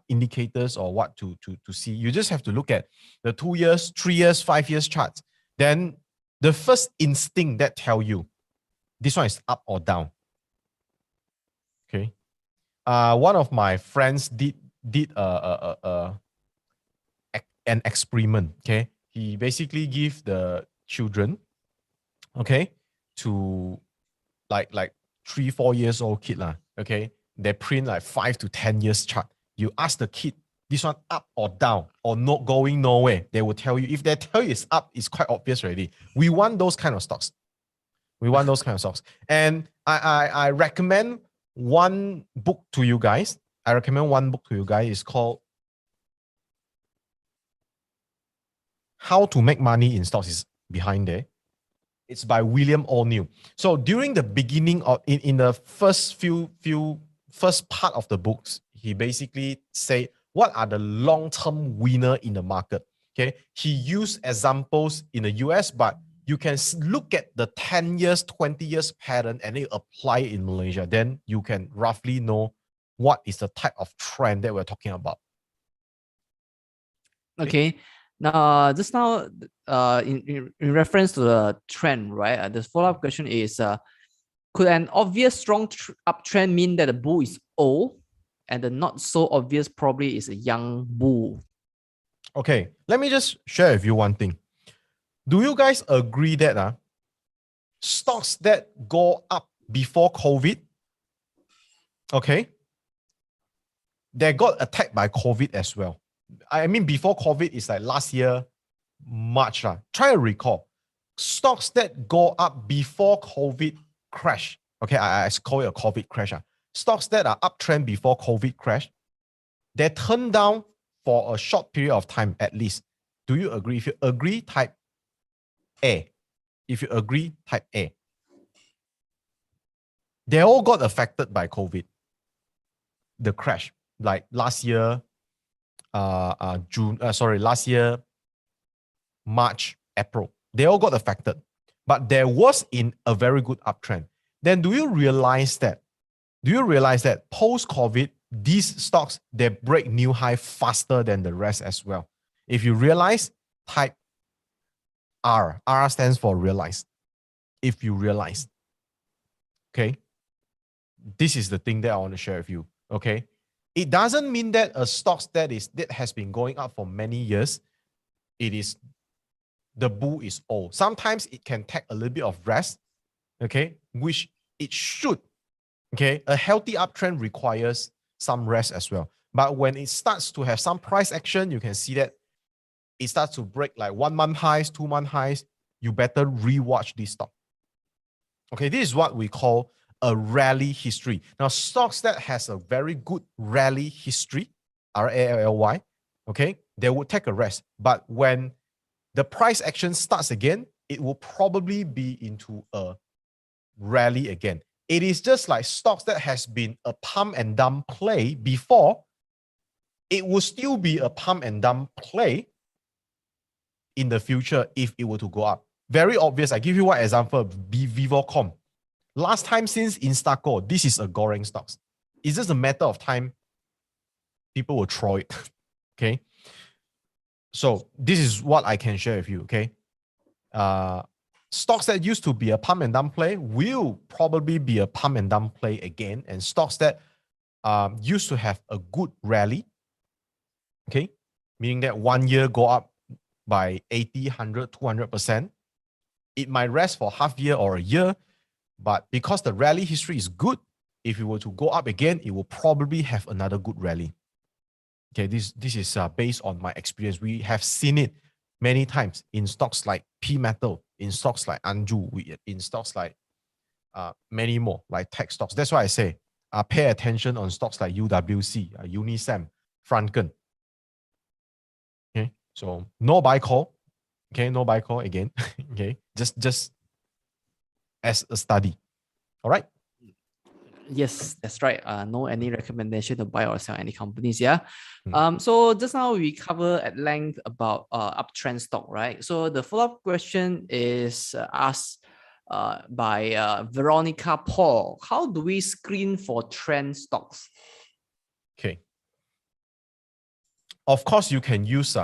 indicators or what to see. You just have to look at the 2 years, 3 years, 5 years charts. Then the first instinct that tell you this one is up or down. Okay. One of my friends did an experiment. Okay. He basically give the children, okay, to like 3-4 years old kid lah. Okay. They print like 5 to 10 years chart. You ask the kid, this one up or down or not going nowhere. They will tell you. If they tell you it's up, it's quite obvious already. We want those kind of stocks. We want those kind of stocks. And I recommend one book to you guys. It's called How to Make Money in Stocks, is behind there. It's by William O'Neill. So during the beginning of in the first first part of the books, he basically say what are the long-term winner in the market. Okay, he used examples in the US, but you can look at the 10 years, 20 years pattern and then apply it in Malaysia. Then you can roughly know what is the type of trend that we're talking about. Okay. Now, just now, in reference to the trend, right? The follow-up question is, could an obvious strong uptrend mean that the bull is old and the not so obvious probably is a young bull? Okay, let me just share with you one thing. Do you guys agree that stocks that go up before COVID, okay, they got attacked by COVID as well? I mean, before COVID is like last year, March. Try to recall. Stocks that go up before COVID crash. Okay, I call it a COVID crash. Stocks that are uptrend before COVID crash, they turn down for a short period of time at least. Do you agree? If you agree, type A. If you agree, type A. They all got affected by COVID. The crash, like last year, last year, March, April, they all got affected. But there was in a very good uptrend. Then do you realize that post-COVID, these stocks, they break new high faster than the rest as well? If you realize, type R. R stands for realize. If you realize. Okay. This is the thing that I want to share with you. Okay. It doesn't mean that a stock that has been going up for many years, the bull is old. Sometimes it can take a little bit of rest, okay, which it should. Okay, a healthy uptrend requires some rest as well. But when it starts to have some price action, you can see that it starts to break like 1 month highs, 2 month highs. You better rewatch this stock. Okay, this is what we call a rally history. Now, stocks that has a very good rally history, RALLY, okay, they will take a rest. But when the price action starts again, it will probably be into a rally again. It is just like stocks that has been a pump and dump play before, it will still be a pump and dump play in the future if it were to go up. Very obvious. I give you one example, Vivocom. Last time since Instaco, this is a goreng stocks. It's just a matter of time people will throw it. Okay. So this is what I can share with you. Okay. Stocks that used to be a pump and dump play will probably be a pump and dump play again. And stocks that used to have a good rally, okay, meaning that 1 year go up by 80, 100, 200%. It might rest for half year or a year, but because the rally history is good, if it were to go up again, it will probably have another good rally. Okay, this is based on my experience. We have seen it many times in stocks like P Metal, in stocks like Anju, in stocks like many more, like tech stocks. That's why I say pay attention on stocks like UWC, Unisem, Franken. Okay, so no buy call. Okay, no buy call again. Okay, just as a study. All right. Yes, that's right. No any recommendation to buy or sell any companies. Yeah. So just now we cover at length about uptrend stock, right? So the follow-up question is asked by Veronica Paul. How do we screen for trend stocks? Okay. Of course, you can use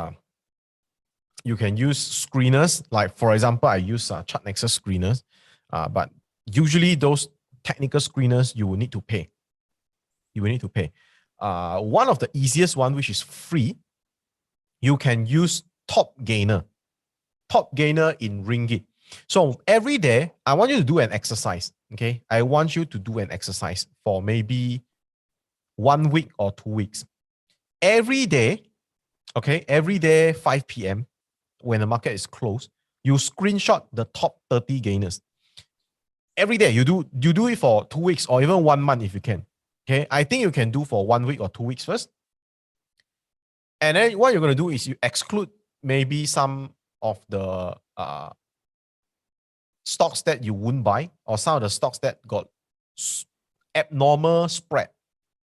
screeners. Like for example, I use ChartNexus screeners, but usually those technical screeners you will need to pay. You will need to pay. One of the easiest one, which is free, you can use Top Gainer. Top Gainer in Ringgit. So every day, I want you to do an exercise. Okay, I want you to do an exercise for maybe 1 week or 2 weeks. Every day, okay, every day 5 p.m. when the market is closed, you screenshot the top 30 gainers. Every day you do it for 2 weeks or even 1 month if you can. Okay, I think you can do for 1 week or 2 weeks first. And then what you're going to do is you exclude maybe some of the stocks that you wouldn't buy, or some of the stocks that got abnormal spread.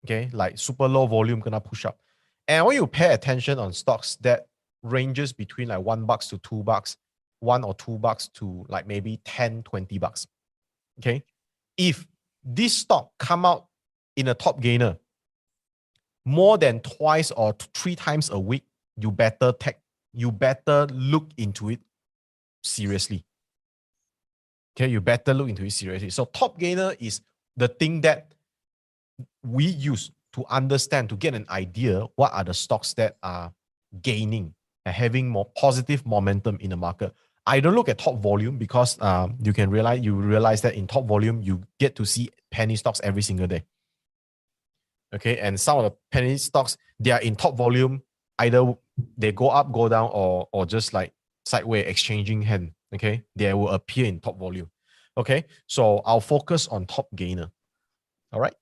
Okay, like super low volume gonna push up. And when you pay attention on stocks that ranges between like $1 to $2, $1 or $2 to like maybe $10-20. Okay, if this stock come out in a top gainer more than twice or 3 times a week, you better look into it seriously. Okay, you better look into it seriously. So top gainer is the thing that we use to understand, to get an idea what are the stocks that are gaining and having more positive momentum in the market. I don't look at top volume because you realize that in top volume you get to see penny stocks every single day. Okay, and some of the penny stocks, they are in top volume, either they go up, go down, or just like sideways exchanging hand. Okay, they will appear in top volume. Okay, so I'll focus on top gainer. All right.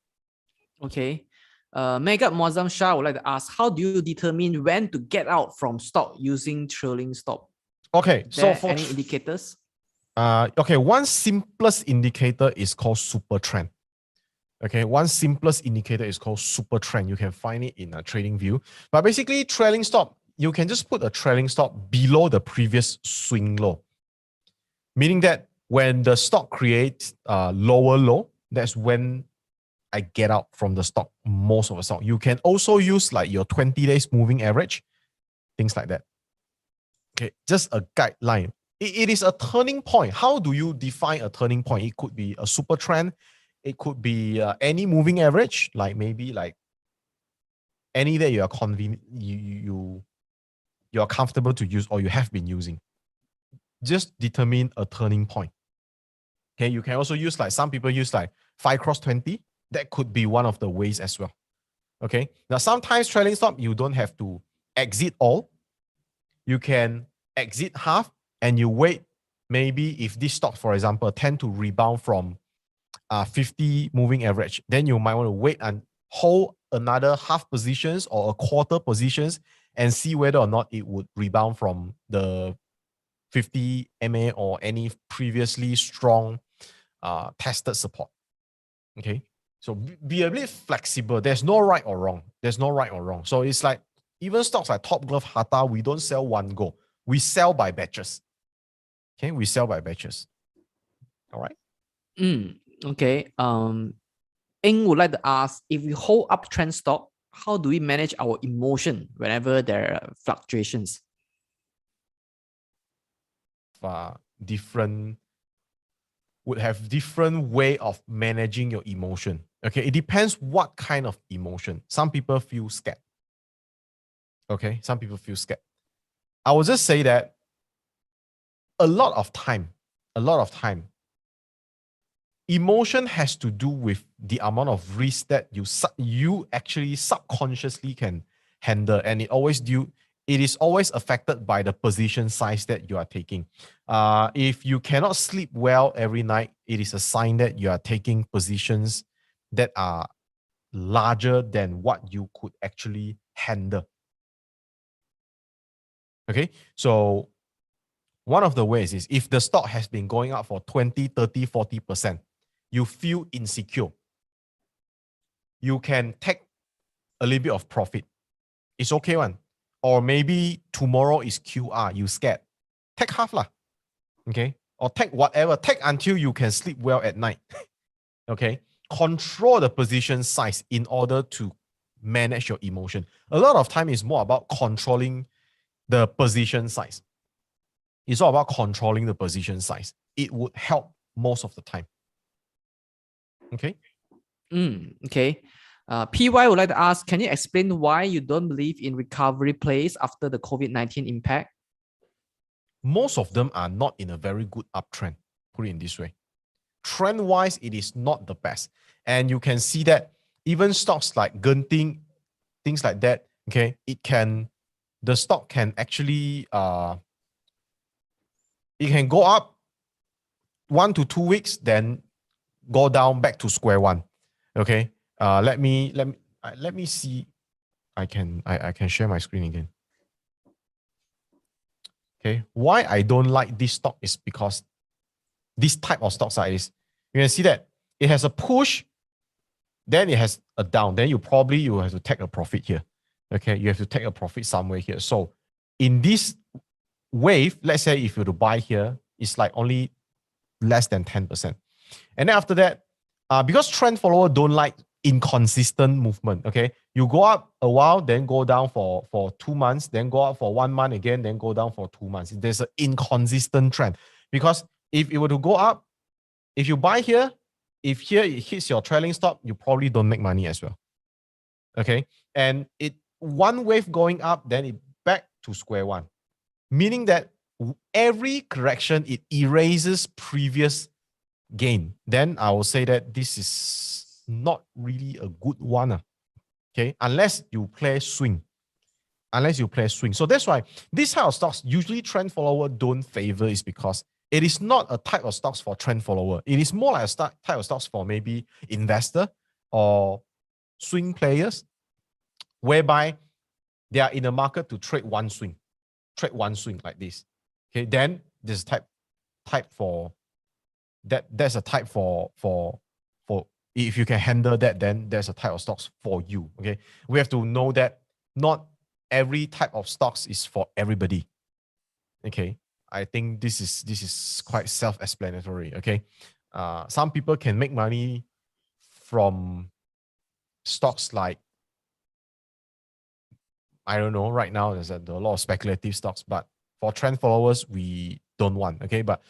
Okay. Megat Muazzam Shah would like to ask, how do you determine when to get out from stock using trailing stop? Okay, so for any indicators? Okay, one simplest indicator is called super trend. Okay, one simplest indicator is called super trend. You can find it in a trading view. But basically, trailing stop, you can just put a trailing stop below the previous swing low. Meaning that when the stock creates lower low, that's when I get out from the stock, most of the stock. You can also use like your 20 days moving average, things like that. Okay, just a guideline. It is a turning point. How do you define a turning point? It could be a super trend. It could be any moving average, like maybe like any that you are convenient, you are comfortable to use or you have been using. Just determine a turning point. Okay, you can also use like some people use like 5x20. That could be one of the ways as well. Okay, now sometimes trailing stop, you don't have to exit all. You can exit half and you wait. Maybe if this stock, for example, tend to rebound from 50 moving average, then you might want to wait and hold another half positions or a quarter positions and see whether or not it would rebound from the 50 MA or any previously strong tested support. Okay, so be a bit flexible. There's no right or wrong. There's no right or wrong. So it's like even stocks like Top Glove, Hata, we don't sell one go. We sell by batches. Okay, we sell by batches. All right. Okay. Eng would like to ask, if we hold uptrend stock, how do we manage our emotion whenever there are fluctuations? Would have different way of managing your emotion. Okay, it depends what kind of emotion. Some people feel scared. Okay, some people feel scared. I will just say that a lot of time, emotion has to do with the amount of risk that you actually subconsciously can handle, and it is always affected by the position size that you are taking. If you cannot sleep well every night, it is a sign that you are taking positions that are larger than what you could actually handle. Okay, so one of the ways is if the stock has been going up for 20, 30, 40%, you feel insecure. You can take a little bit of profit. It's okay one. Or maybe tomorrow is QR, you scared. Take half lah. Okay. Or take whatever. Take until you can sleep well at night. Okay. Control the position size in order to manage your emotion. A lot of time is more about controlling the position size. It's all about controlling the position size. It would help most of the time. Okay. Okay. PY would like to ask, can you explain why you don't believe in recovery plays after the COVID-19 impact? Most of them are not in a very good uptrend. Put it in this way. Trend-wise, it is not the best. And you can see that even stocks like Genting, things like that, okay, the stock can actually, it can go up 1 to 2 weeks, then go down back to square one. Okay. Let me see. I can share my screen again. Okay. Why I don't like this stock is because this type of stocks is, you can see that it has a push, then it has a down. Then you have to take a profit here. Okay. You have to take a profit somewhere here. So in this wave, let's say if you were to buy here, it's like only less than 10%. And then after that, because trend follower don't like inconsistent movement, okay? You go up a while, then go down for 2 months, then go up for 1 month again, then go down for 2 months. There's an inconsistent trend. Because if it were to go up, if you buy here, if here it hits your trailing stop, you probably don't make money as well. Okay? And it one wave going up, then it back to square one. Meaning that every correction, it erases previous gain. Then I will say that this is not really a good one. Okay, unless you play swing. So that's why this type of stocks usually trend follower don't favor, is because it is not a type of stocks for trend follower. It is more like a type of stocks for maybe investor or swing players, whereby they are in the market to trade one swing like this. Okay, then this type for that. There's a type for if you can handle that, then there's a type of stocks for you. Okay, we have to know that not every type of stocks is for everybody. Okay, I think this is quite self-explanatory. Okay, some people can make money from stocks like, I don't know, right now there's a lot of speculative stocks, but for trend followers, we don't want. Okay, but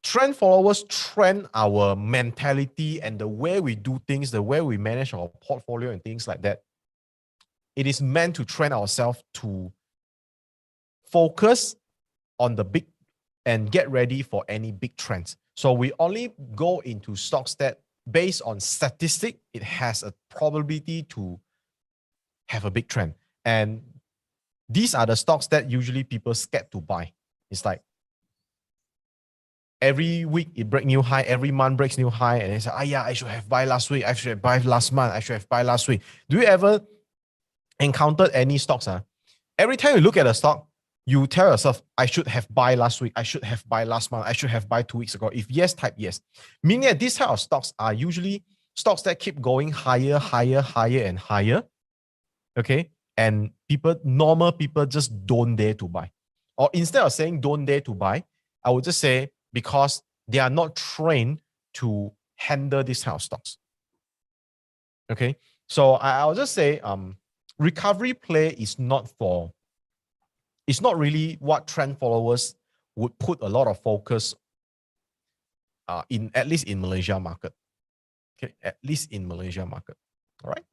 trend followers trend our mentality and the way we do things, the way we manage our portfolio and things like that. It is meant to train ourselves to focus on the big and get ready for any big trends. So we only go into stocks that, based on statistic, it has a probability to have a big trend. And these are the stocks that usually people scared to buy. It's like every week it breaks new high, every month breaks new high, and it's like, yeah, I should have buy last week, I should have buy last month, I should have buy last week. Do you ever encountered any stocks? Every time you look at a stock, you tell yourself, I should have buy last week, I should have buy last month, I should have buy 2 weeks ago. If yes, type yes. Meaning that these type of stocks are usually stocks that keep going higher, and higher. Okay. And normal people just don't dare to buy. Or instead of saying don't dare to buy, I would just say because they are not trained to handle this type of stocks. Okay. So I'll just say recovery play is not really what trend followers would put a lot of focus at least in Malaysia market. Okay, at least in Malaysia market. All right.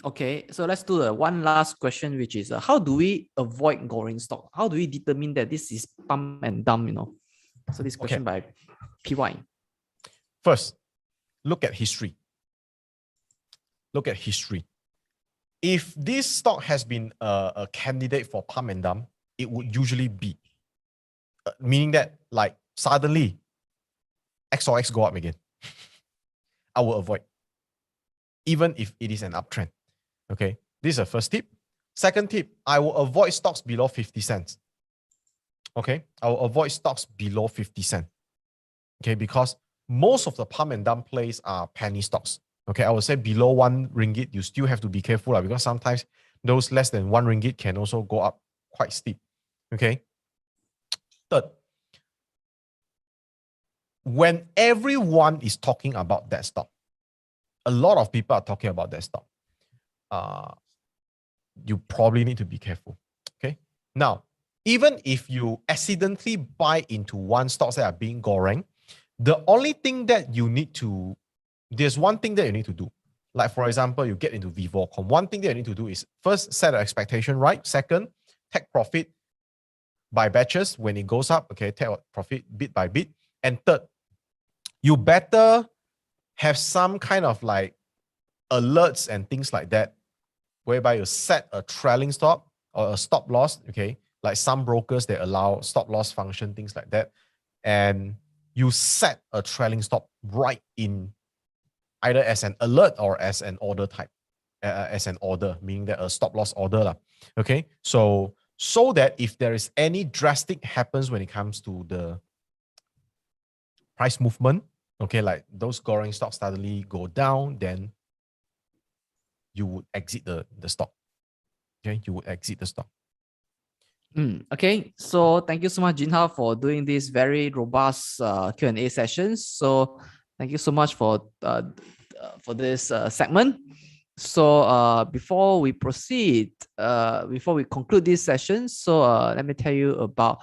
Okay, so let's do the one last question, which is how do we avoid going stock? How do we determine that this is pump and dump? So this question by PY. First, look at history. If this stock has been a candidate for pump and dump, it would usually be, meaning that like suddenly X or X go up again. I will avoid. even if it is an uptrend. Okay, this is the first tip. Second tip, I will avoid stocks below 50 cents. Okay, I will avoid stocks below 50 cents. Okay, because most of the pump and dump plays are penny stocks. Okay, I would say below 1 ringgit, you still have to be careful because sometimes those less than 1 ringgit can also go up quite steep. Okay. Third, when everyone is talking about that stock, a lot of people are talking about that stock. You probably need to be careful. Okay. Now, even if you accidentally buy into one stocks that are being goreng, the only thing that you need to, there's one thing that you need to do. Like, for example, you get into Vivocom. One thing that you need to do is first set an expectation right. Second, take profit by batches when it goes up. Okay, take profit bit by bit. And third, you better have some kind of like alerts and things like that, whereby you set a trailing stop or a stop loss. Okay, like some brokers, they allow stop loss function, things like that. And you set a trailing stop right in either as an alert or as an order type, as an order, meaning that a stop loss order lah. Okay, so that if there is any drastic happens when it comes to the price movement, okay, like those goreng stocks suddenly go down, then you would exit the stock. Okay, you would exit the stock. Okay, so thank you so much, Jeen Hao, for doing this very robust Q&A sessions. So thank you so much for this segment. So before we proceed, before we conclude this session, so let me tell you about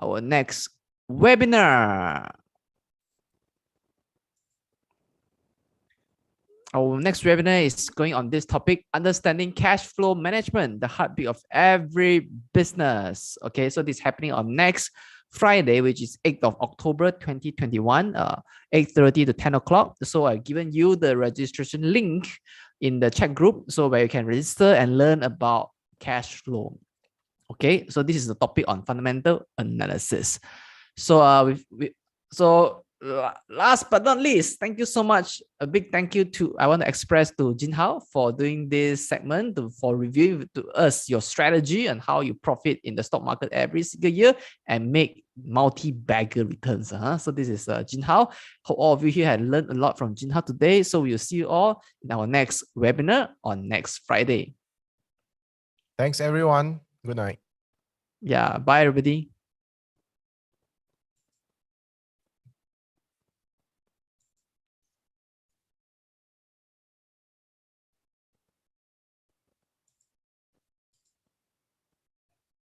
our next webinar. Our next webinar is going on this topic, understanding cash flow management, the heartbeat of every business. Okay, so this is happening on next Friday, which is 8th of October 2021, 8:30 to 10 o'clock. So I've given you the registration link in the chat group, so where you can register and learn about cash flow. Okay, so this is the topic on fundamental analysis. So last but not least, thank you so much. A big thank you I want to express to Jeen Hao for doing this segment, for reviewing to us your strategy and how you profit in the stock market every single year and make multi-bagger returns. So this is Jeen Hao. Hope all of you here had learned a lot from Jeen Hao today. So we'll see you all in our next webinar on next Friday. Thanks, everyone. Good night. Yeah, bye, everybody.